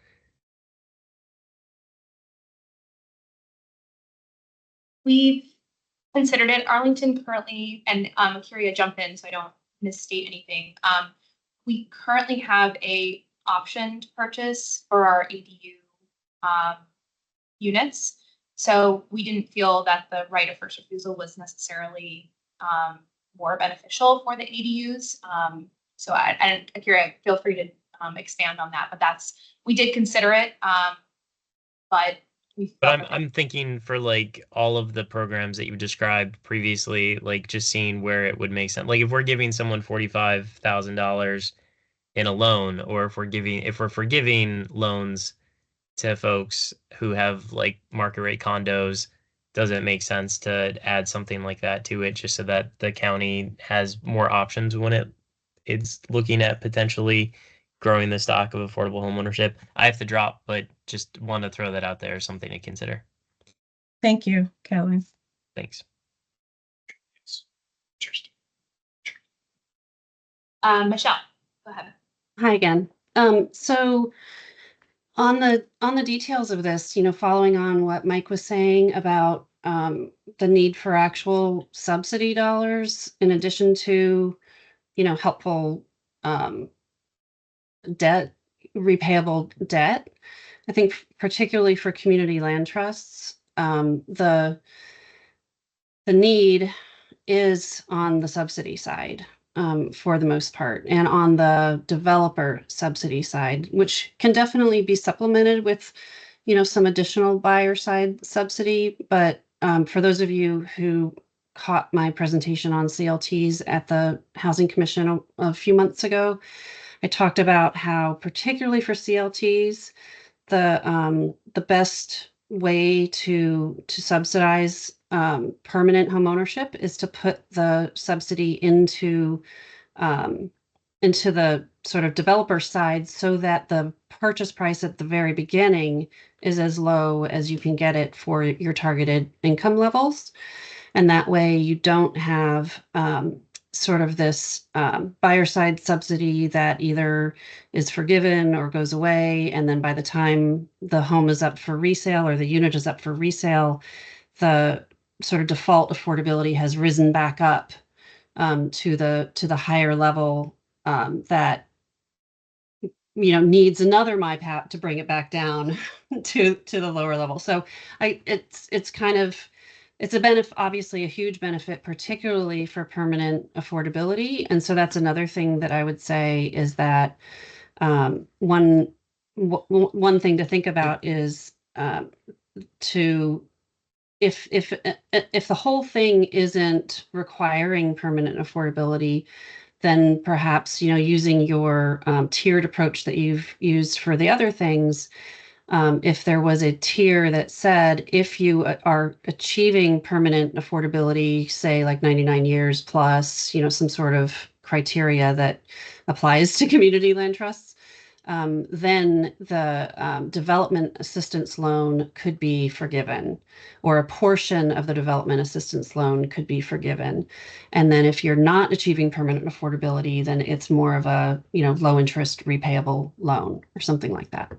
We've considered it. Arlington currently, and Kyria, jump in so I don't misstate anything. We currently have a option to purchase for our ADU units. So we didn't feel that the right of first refusal was necessarily more beneficial for the ADUs. So Akira, feel free to expand on that, but we did consider it, but I'm thinking for like all of the programs that you described previously, like just seeing where it would make sense. Like if we're giving someone $45,000 in a loan, or if we're forgiving loans to folks who have like market rate condos, does it make sense to add something like that to it just so that the county has more options when it's looking at potentially growing the stock of affordable homeownership? I have to drop, but just want to throw that out there as something to consider. Thank you, Kelly. Thanks. Michelle, go ahead. Hi again. So on the details of this, following on what Mike was saying about the need for actual subsidy dollars in addition to, helpful debt, repayable debt. I think particularly for community land trusts, the need is on the subsidy side. For the most part, and on the developer subsidy side, which can definitely be supplemented with, some additional buyer side subsidy. But for those of you who caught my presentation on CLTs at the Housing Commission a few months ago, I talked about how, particularly for CLTs, the best way to subsidize permanent homeownership is to put the subsidy into the sort of developer side, so that the purchase price at the very beginning is as low as you can get it for your targeted income levels. And that way you don't have sort of this buyer side subsidy that either is forgiven or goes away. And then by the time the home is up for resale or the unit is up for resale, the sort of default affordability has risen back up to the higher level that needs another MyPAP to bring it back down to the lower level. So it's kind of, it's a benefit, obviously a huge benefit, particularly for permanent affordability. And so that's another thing that I would say is that one thing to think about is if the whole thing isn't requiring permanent affordability, then perhaps, using your tiered approach that you've used for the other things, if there was a tier that said, if you are achieving permanent affordability, say like 99 years plus, some sort of criteria that applies to community land trusts, then the development assistance loan could be forgiven, or a portion of the development assistance loan could be forgiven. And then if you're not achieving permanent affordability, then it's more of a, low interest repayable loan or something like that.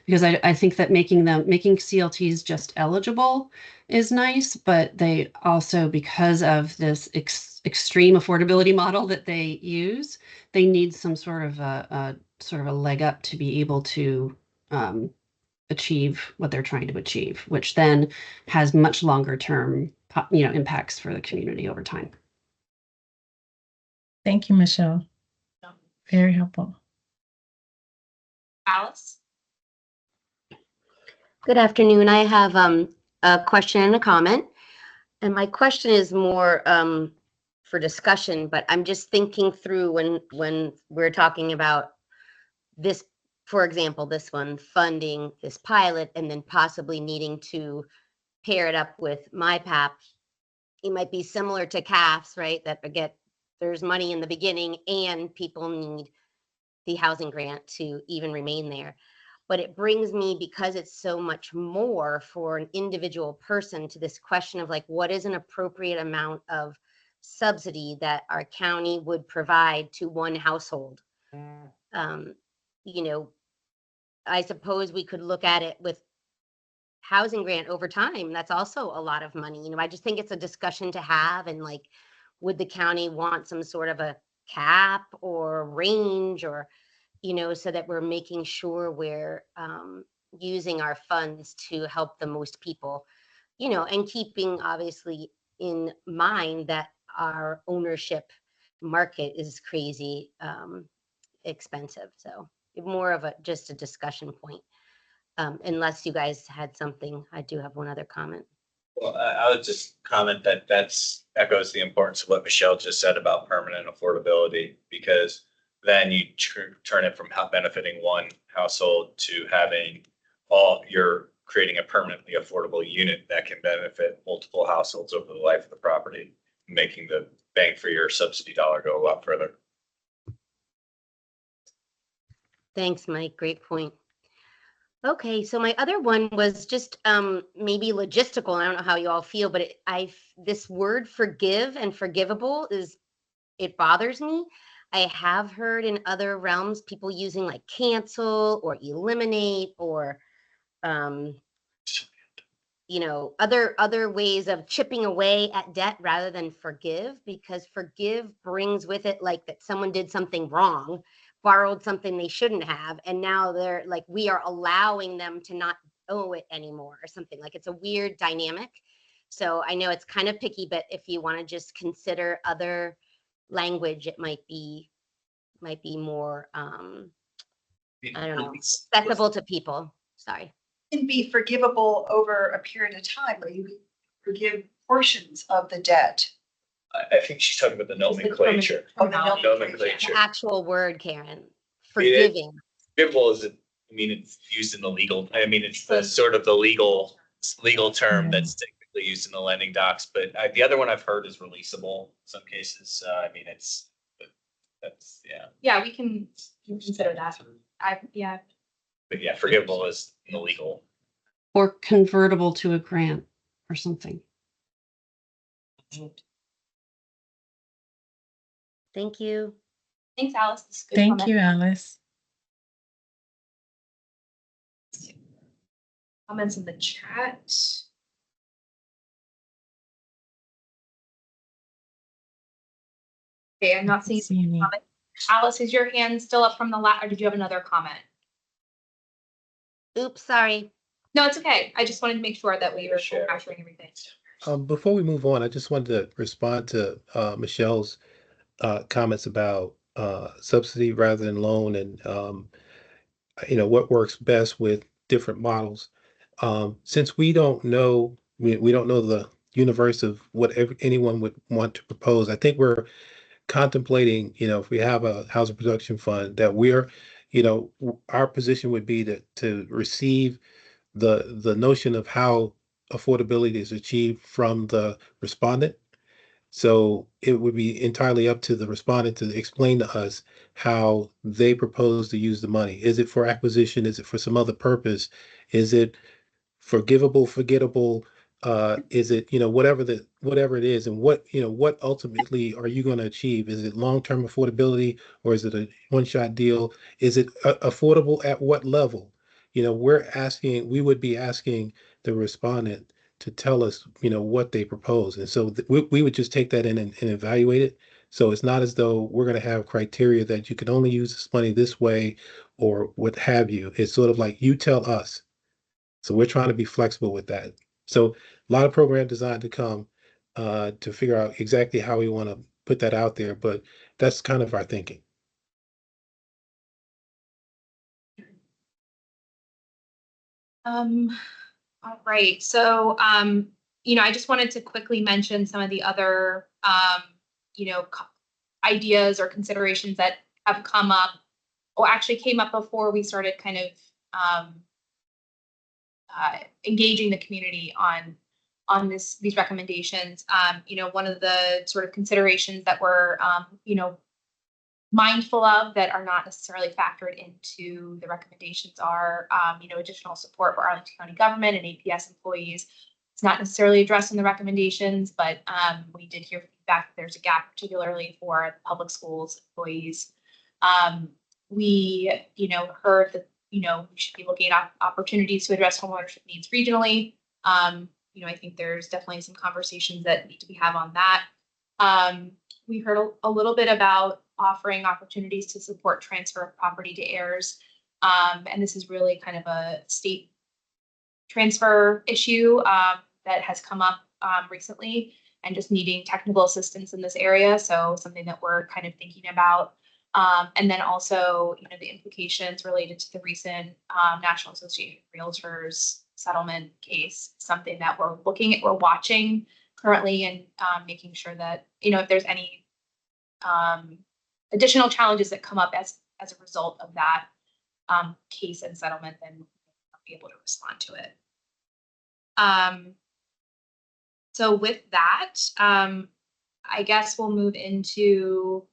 Because I think that making CLTs just eligible is nice, but they also, because of this extreme affordability model that they use, they need some sort of a leg up to be able to achieve what they're trying to achieve, which then has much longer term, impacts for the community over time. Thank you, Michelle. Very helpful. Alice? Good afternoon. I have a question and a comment. And my question is more for discussion, but I'm just thinking through when we're talking about this, for example, this one, funding this pilot and then possibly needing to pair it up with MyPAP. It might be similar to CAFs, right? That there's money in the beginning and people need the housing grant to even remain there. But it brings me, because it's so much more for an individual person, to this question of like, what is an appropriate amount of subsidy that our county would provide to one household? I suppose we could look at it with housing grant over time. That's also a lot of money. I just think it's a discussion to have. And like, would the county want some sort of a cap or range, or so that we're making sure we're using our funds to help the most people, you know, and keeping obviously in mind that our ownership market is crazy expensive. So more of just a discussion point. Unless you guys had something, I do have one other comment. Well, I would just comment that that's echoes the importance of what Michelle just said about permanent affordability, because then you turn it from benefiting one household to having you're creating a permanently affordable unit that can benefit multiple households over the life of the property, making the bang for your subsidy dollar go a lot further. Thanks, Mike. Great point. Okay, so my other one was just maybe logistical. I don't know how you all feel, but this word forgive and forgivable it bothers me. I have heard in other realms people using like cancel or eliminate or you know, other ways of chipping away at debt rather than forgive, because forgive brings with it like that someone did something wrong, borrowed something they shouldn't have, and now they're like, we are allowing them to not owe it anymore or something. Like, it's a weird dynamic. So I know it's kind of picky, but if you want to just consider other language, it might be more I don't know, accessible to people. Sorry. Can be forgivable over a period of time, where you forgive portions of the debt. I think she's talking about the nomenclature. The actual word, Karen. Forgiving. Forgivable is, it's used in the legal, it's the sort of the legal term that's typically used in the lending docs, but the other one I've heard is releasable in some cases. Yeah, we can consider that. But yeah, forgivable is in the legal. Or convertible to a grant or something. Thank you. Thanks, Alice. This is good Thank comment. you, Alice. Comments in the chat. Okay, I'm not seeing any comment. Alice, is your hand still up from the last, or did you have another comment? Oops, sorry. No, it's okay. I just wanted to make sure that we were capturing everything. Before we move on, I just wanted to respond to Michelle's comments about subsidy rather than loan, and what works best with different models. Since we don't know, we don't know the universe of what anyone would want to propose. I think we're contemplating, if we have a housing production fund, that our position would be to receive the notion of how affordability is achieved from the respondent. So it would be entirely up to the respondent to explain to us how they propose to use the money. Is it for acquisition? Is it for some other purpose? Is it forgivable, forgettable? Is it, whatever it is, and what ultimately are you going to achieve? Is it long-term affordability, or is it a one-shot deal? Is it affordable at what level? We would be asking the respondent to tell us, what they propose. And so we would just take that in and evaluate it. So it's not as though we're going to have criteria that you can only use this money this way or what have you. It's sort of like, you tell us. So we're trying to be flexible with that. So a lot of program design to come to figure out exactly how we want to put that out there, but that's kind of our thinking. All right. So, I just wanted to quickly mention some of the other, ideas or considerations that have come up, or actually came up before we started kind of engaging the community on these recommendations. One of the sort of considerations that we're, mindful of that are not necessarily factored into the recommendations are, additional support for Arlington County government and APS employees. It's not necessarily addressed in the recommendations, but we did hear feedback that there's a gap, particularly for the public schools employees. We, heard that, we should be looking at opportunities to address homeownership needs regionally. I think there's definitely some conversations that need to be had on that. We heard a little bit about offering opportunities to support transfer of property to heirs. And this is really kind of a state transfer issue that has come up recently, and just needing technical assistance in this area. So something that we're kind of thinking about. And then also, the implications related to the recent National Association of Realtors settlement case, something that we're watching currently, and making sure that, if there's any additional challenges that come up as a result of that case and settlement, then we'll be able to respond to it. So with that, I guess we'll move into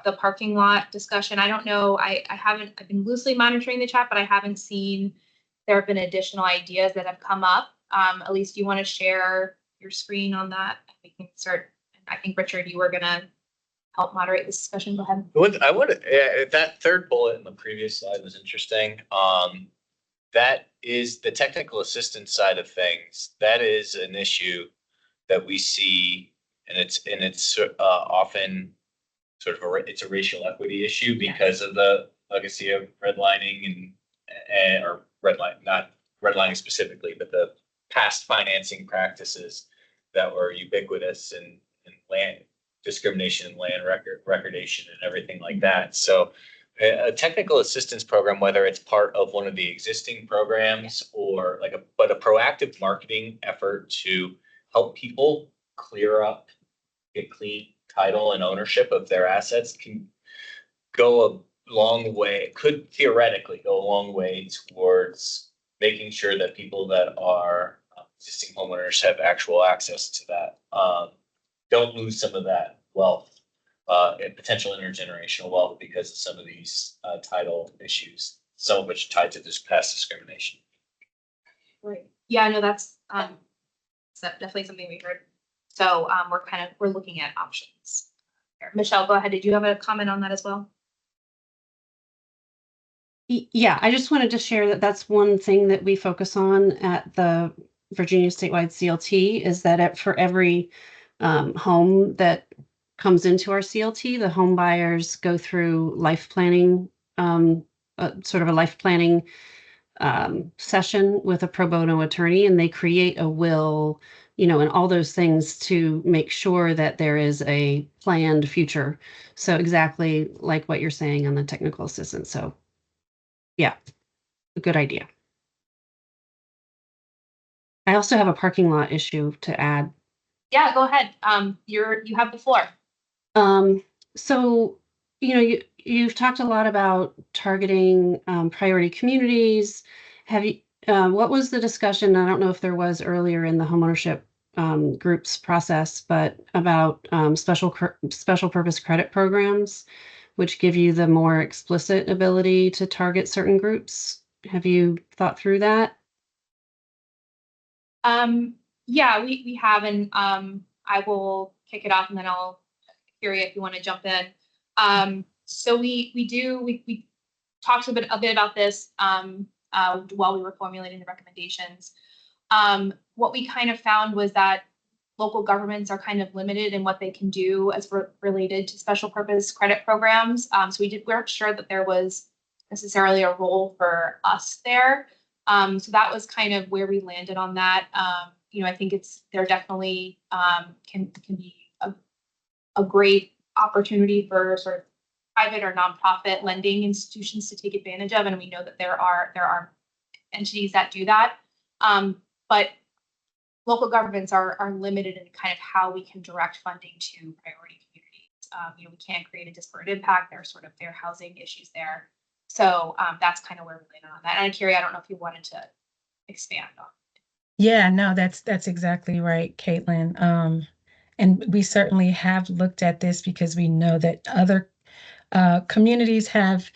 the parking lot discussion. I don't know, I've been loosely monitoring the chat, but I haven't seen there have been additional ideas that have come up. Elise, do you want to share your screen on that? We can start. I think, Richard, you were going to help moderate this discussion. Go ahead. That third bullet in the previous slide was interesting. That is the technical assistance side of things. That is an issue that we see, and it's often sort of it's a racial equity issue because of the legacy of redlining or not redlining specifically, but the past financing practices that were ubiquitous in land discrimination and land recordation and everything like that. So a technical assistance program, whether it's part of one of the existing programs or but a proactive marketing effort to help people clear up, get clean title and ownership of their assets, can go a long way, could theoretically go a long way towards making sure that people that are existing homeowners have actual access to that, don't lose some of that wealth and potential intergenerational wealth because of some of these title issues, some of which tied to this past discrimination. Right. Yeah, no, that's definitely something we heard. So we're looking at options. Michelle, go ahead. Did you have a comment on that as well? Yeah, I just wanted to share that that's one thing that we focus on at the Virginia Statewide CLT, is that for every home that comes into our CLT, the home buyers go through life planning, sort of a life planning session with a pro bono attorney, and they create a will, and all those things to make sure that there is a planned future. So exactly like what you're saying on the technical assistance. So yeah, a good idea. I also have a parking lot issue to add. Yeah, go ahead. You have the floor. So, you've talked a lot about targeting priority communities. What was the discussion? I don't know if there was earlier in the homeownership groups process, but about special purpose credit programs, which give you the more explicit ability to target certain groups. Have you thought through that? Yeah, we have, and I will kick it off, and then I'll hear you if you want to jump in. So we talked a bit about this while we were formulating the recommendations. What we kind of found was that local governments are kind of limited in what they can do as related to special purpose credit programs. So we weren't sure that there was necessarily a role for us there. So that was kind of where we landed on that. I think there definitely can be a great opportunity for sort of private or nonprofit lending institutions to take advantage of, and we know that there are entities that do that. But local governments are limited in kind of how we can direct funding to priority communities. We can't create a disparate impact. There's sort of their housing issues there. So that's kind of where we landed on that. And Carrie, I don't know if you wanted to expand on. Yeah, no, that's exactly right, Caitlin. And we certainly have looked at this because we know that other communities have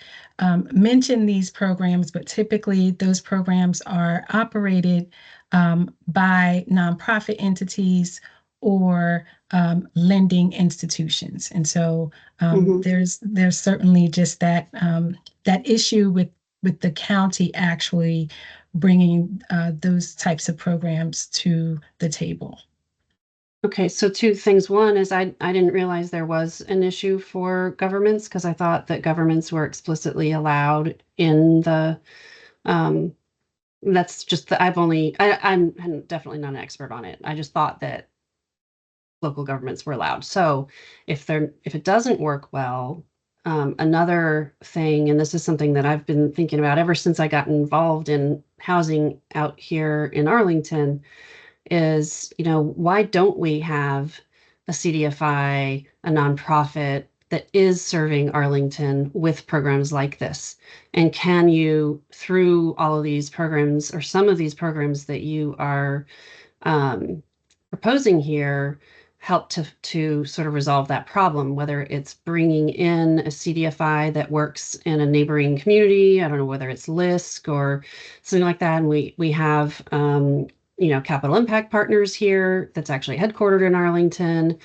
mentioned these programs, but typically those programs are operated by nonprofit entities or lending institutions. And so there's certainly just that issue with the county actually bringing those types of programs to the table. Okay, so two things. One is I didn't realize there was an issue for governments because I thought that governments were explicitly allowed in the that's just that I'm definitely not an expert on it. I just thought that local governments were allowed. So if it doesn't work well, another thing, and this is something that I've been thinking about ever since I got involved in housing out here in Arlington, is, why don't we have a CDFI, a nonprofit that is serving Arlington with programs like this? And can you, through all of these programs or some of these programs that you are proposing here, help to sort of resolve that problem, whether it's bringing in a CDFI that works in a neighboring community. I don't know whether it's LISC or something like that. And we have, capital impact partners here that's actually headquartered in Arlington.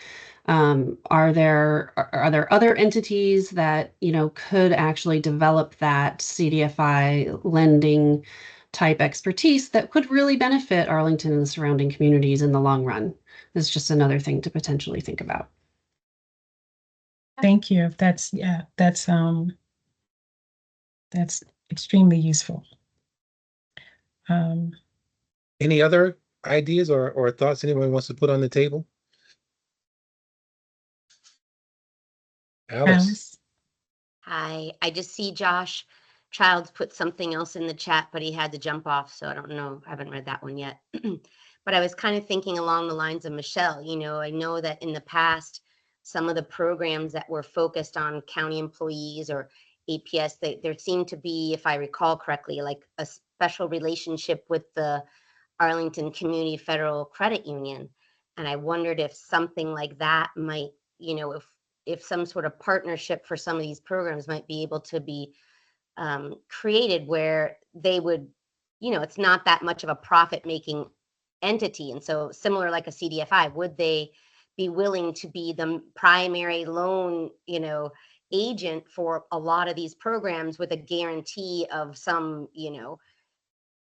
Are there other entities that, could actually develop that CDFI lending type expertise that could really benefit Arlington and the surrounding communities in the long run? Is just another thing to potentially think about. Thank you. That's extremely useful. Any other ideas or thoughts anyone wants to put on the table? Alice. Hi, I just see Josh Childs put something else in the chat, but he had to jump off, so I don't know. I haven't read that one yet. But I was kind of thinking along the lines of Michelle. I know that in the past, some of the programs that were focused on county employees or APS, there seemed to be, if I recall correctly, like a special relationship with the Arlington Community Federal Credit Union. And I wondered if something like that might, if some sort of partnership for some of these programs might be able to be created where they would, it's not that much of a profit-making entity. And so similar like a CDFI, would they be willing to be the primary loan, agent for a lot of these programs with a guarantee of some,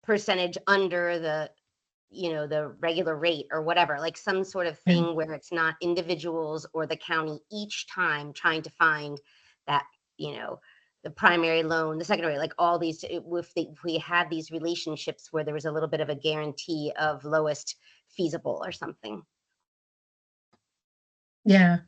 percentage under the, the regular rate or whatever, like some sort of thing where it's not individuals or the county each time trying to find that, the primary loan, the secondary, like all these, if we had these relationships where there was a little bit of a guarantee of lowest feasible or something. Yeah,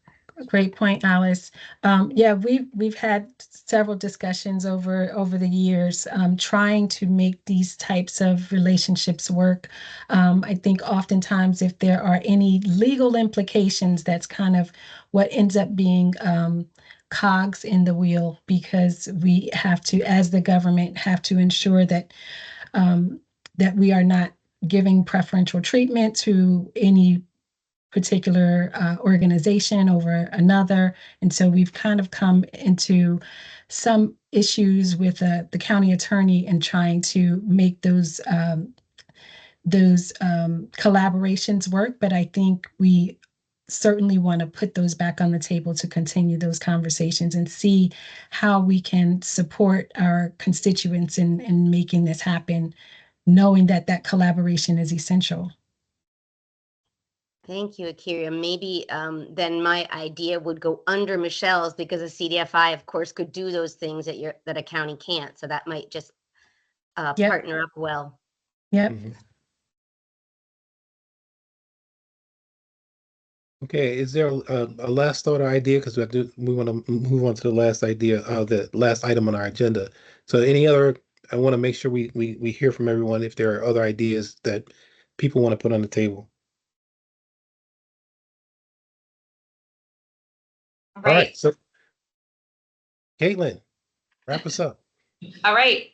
great point, Alice. Yeah, we've had several discussions over the years, trying to make these types of relationships work. I think oftentimes if there are any legal implications, that's kind of what ends up being cogs in the wheel, because we have to, as the government, have to ensure that that we are not giving preferential treatment to any particular organization over another. And so we've kind of come into some issues with the county attorney and trying to make those collaborations work. But I think we certainly want to put those back on the table to continue those conversations and see how we can support our constituents in making this happen, knowing that that collaboration is essential. Thank you, Akira. Maybe then my idea would go under Michelle's, because a CDFI, of course, could do those things that a county can't. So that might just partner up well. Yep. Mm-hmm. Okay, is there a last thought or idea? Because we want to move on to the last idea, the last item on our agenda. So any other, I want to make sure we hear from everyone if there are other ideas that people want to put on the table. All right, so Caitlin, wrap us up. All right.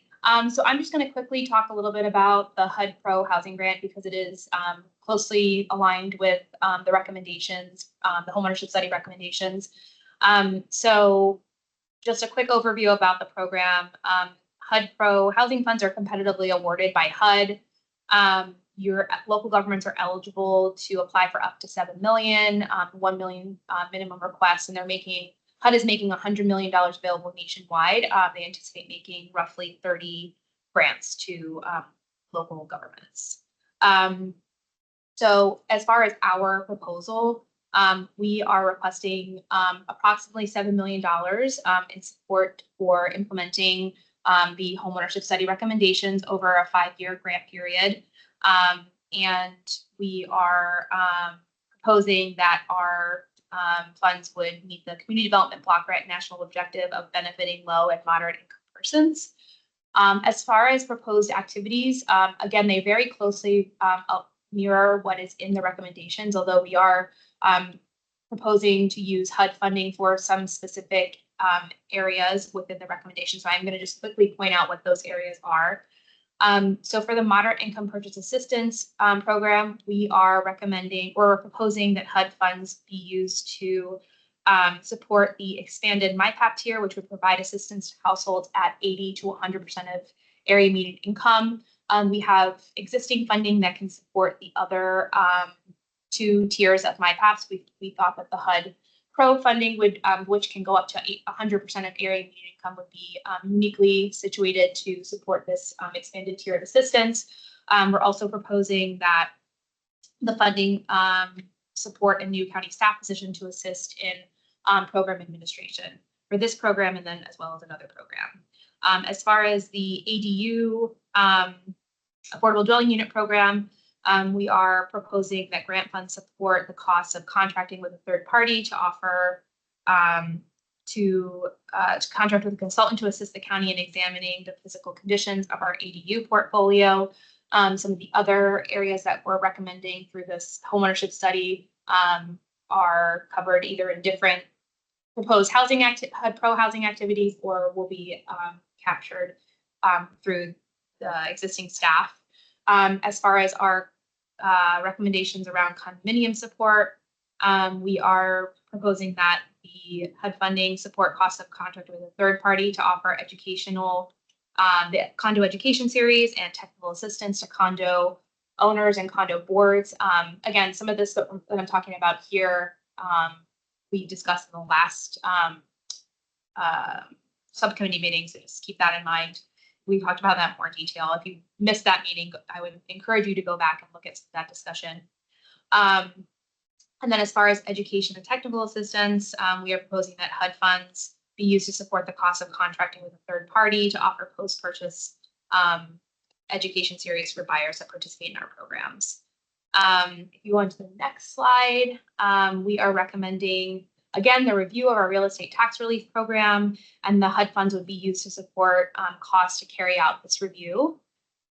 So I'm just going to quickly talk a little bit about the HUD Pro housing grant, because it is closely aligned with the recommendations, the homeownership study recommendations. So just a quick overview about the program. HUD Pro housing funds are competitively awarded by HUD. Your local governments are eligible to apply for up to 7 million, 1 million minimum requests, and HUD is making $100 million available nationwide. They anticipate making roughly 30 grants to local governments. So as far as our proposal, we are requesting approximately $7 million in support for implementing the homeownership study recommendations over a 5-year grant period. And we are proposing that our funds would meet the Community Development Block Grant national objective of benefiting low and moderate income persons. As far as proposed activities, again, they very closely mirror what is in the recommendations, although we are proposing to use HUD funding for some specific areas within the recommendations. So I'm going to just quickly point out what those areas are. So for the moderate income purchase assistance program, we are recommending or proposing that HUD funds be used to support the expanded MyPAP tier, which would provide assistance to households at 80 to 100% of area median income. We have existing funding that can support the other 2 tiers of MyPAPs. We thought that the HUD Pro funding would, which can go up to 100% of area median income, would be uniquely situated to support this expanded tier of assistance. We're also proposing that the funding support a new county staff position to assist in program administration for this program and then as well as another program. As far as the ADU affordable dwelling unit program, we are proposing that grant funds support the cost of contracting with a third party to offer to contract with a consultant to assist the county in examining the physical conditions of our ADU portfolio. Some of the other areas that we're recommending through this homeownership study are covered either in different proposed HUD Pro housing activities or will be captured through the existing staff. As far as our recommendations around condominium support, we are proposing that the HUD funding support costs of contract with a third party to offer educational, the condo education series and technical assistance to condo owners and condo boards. Again, some of this that I'm talking about here, we discussed in the last subcommittee meeting, so just keep that in mind. We talked about that in more detail. If you missed that meeting, I would encourage you to go back and look at that discussion. And then as far as education and technical assistance, we are proposing that HUD funds be used to support the cost of contracting with a third party to offer post-purchase education series for buyers that participate in our programs. If you go on to the next slide, we are recommending, again, the review of our real estate tax relief program, and the HUD funds would be used to support costs to carry out this review.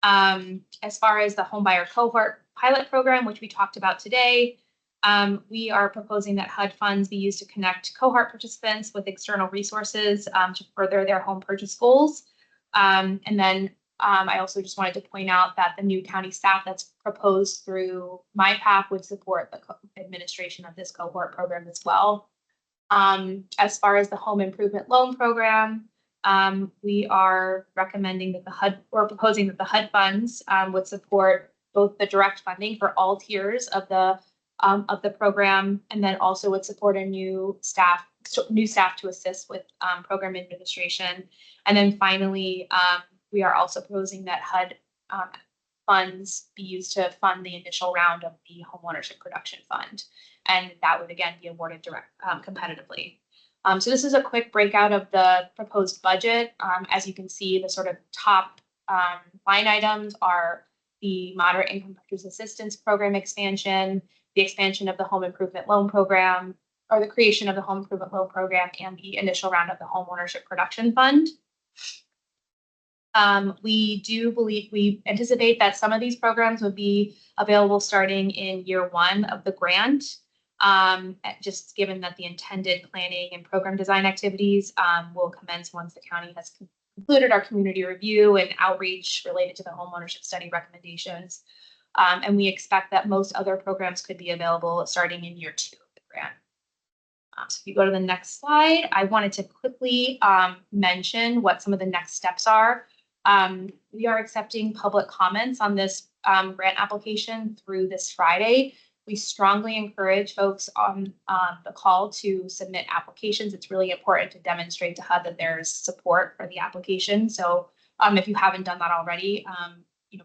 As far as the homebuyer cohort pilot program, which we talked about today, we are proposing that HUD funds be used to connect cohort participants with external resources to further their home purchase goals. And then I also just wanted to point out that the new county staff that's proposed through MyPAP would support the administration of this cohort program as well. As far as the home improvement loan program, we are recommending that the HUD, or proposing that the HUD funds would support both the direct funding for all tiers of the program, and then also would support a new staff to assist with program administration. And then finally, we are also proposing that HUD funds be used to fund the initial round of the homeownership production fund. And that would again be awarded direct competitively. So this is a quick breakout of the proposed budget. As you can see, the sort of top line items are the moderate income purchase assistance program expansion, the expansion of the home improvement loan program, or the creation of the home improvement loan program, and the initial round of the homeownership production fund. We anticipate that some of these programs would be available starting in year 1 of the grant, just given that the intended planning and program design activities will commence once the county has concluded our community review and outreach related to the homeownership study recommendations. And we expect that most other programs could be available starting in year 2 of the grant. So if you go to the next slide, I wanted to quickly mention what some of the next steps are. We are accepting public comments on this grant application through this Friday. We strongly encourage folks on the call to submit applications. It's really important to demonstrate to HUD that there's support for the application. So if you haven't done that already,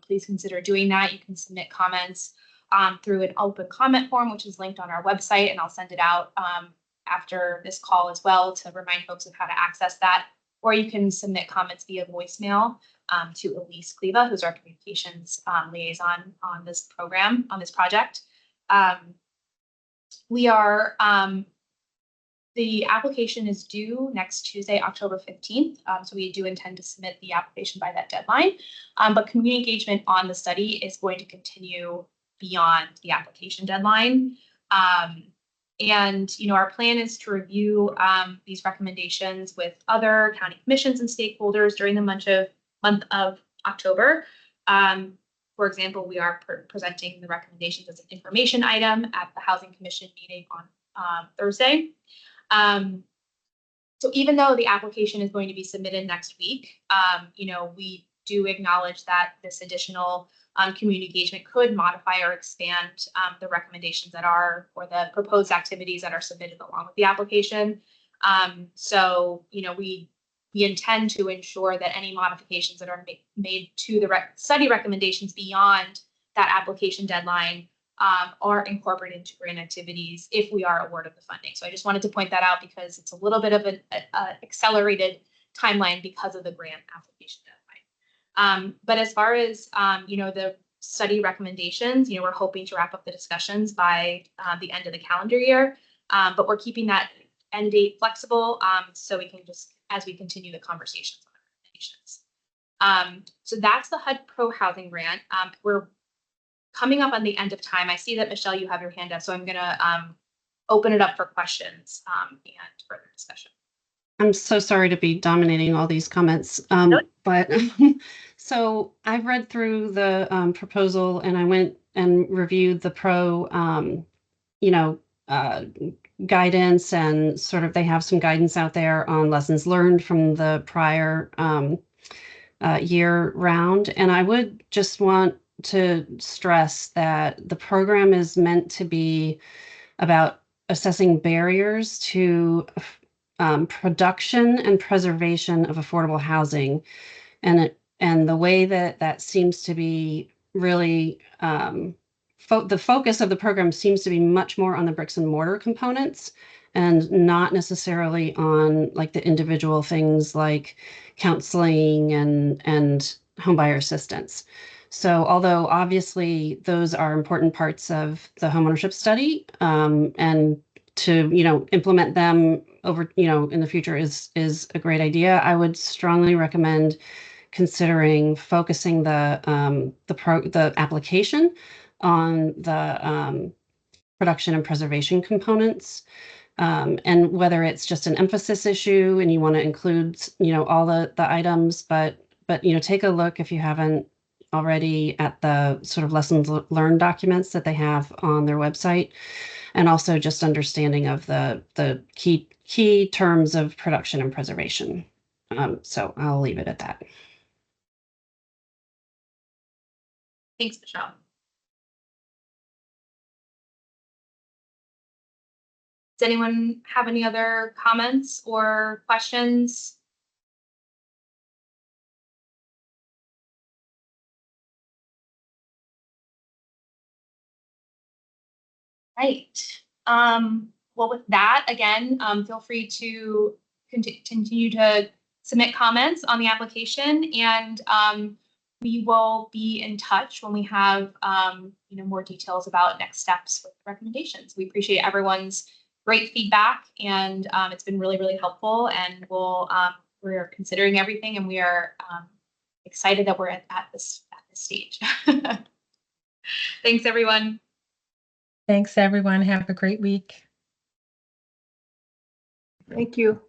please consider doing that. You can submit comments through an open comment form, which is linked on our website, and I'll send it out after this call as well to remind folks of how to access that. Or you can submit comments via voicemail to Elise Cleva, who's our communications liaison on this program, on this project. The application is due next Tuesday, October 15th. So we do intend to submit the application by that deadline. But community engagement on the study is going to continue beyond the application deadline. And our plan is to review these recommendations with other county commissions and stakeholders during the month of October. For example, we are presenting the recommendations as an information item at the Housing Commission meeting on Thursday. So even though the application is going to be submitted next week, we do acknowledge that this additional community engagement could modify or expand the recommendations that are, or the proposed activities that are submitted along with the application. So, we intend to ensure that any modifications that are made to the study recommendations beyond that application deadline are incorporated into grant activities if we are awarded the funding. So I just wanted to point that out because it's a little bit of an accelerated timeline because of the grant application deadline. But as far as, the study recommendations, we're hoping to wrap up the discussions by the end of the calendar year. But we're keeping that end date flexible so we can just, as we continue the conversations on the recommendations. So that's the HUD Pro Housing Grant. We're coming up on the end of time. I see that, Michelle, you have your hand up, so I'm going to open it up for questions and further discussion. I'm so sorry to be dominating all these comments, but so I've read through the proposal and I went and reviewed the pro, guidance, and sort of they have some guidance out there on lessons learned from the prior year round. And I would just want to stress that the program is meant to be about assessing barriers to production and preservation of affordable housing. And the way that seems to be really the focus of the program seems to be much more on the bricks and mortar components and not necessarily on like the individual things like counseling and homebuyer assistance. So although obviously those are important parts of the homeownership study, and to implement them over in the future is a great idea, I would strongly recommend considering focusing the application on the production and preservation components, and whether it's just an emphasis issue and you want to include all the items, but take a look if you haven't already at the sort of lessons learned documents that they have on their website, and also just understanding of the key terms of production and preservation. So I'll leave it at that. Thanks, Michelle. Does anyone have any other comments or questions? Right. Well, with that, again, feel free to continue to submit comments on the application, and we will be in touch when we have more details about next steps with recommendations. We appreciate everyone's great feedback, and it's been really, really helpful. And we're considering everything, and we are excited that we're at this stage. Thanks, everyone. Thanks, everyone. Have a great week. Thank you.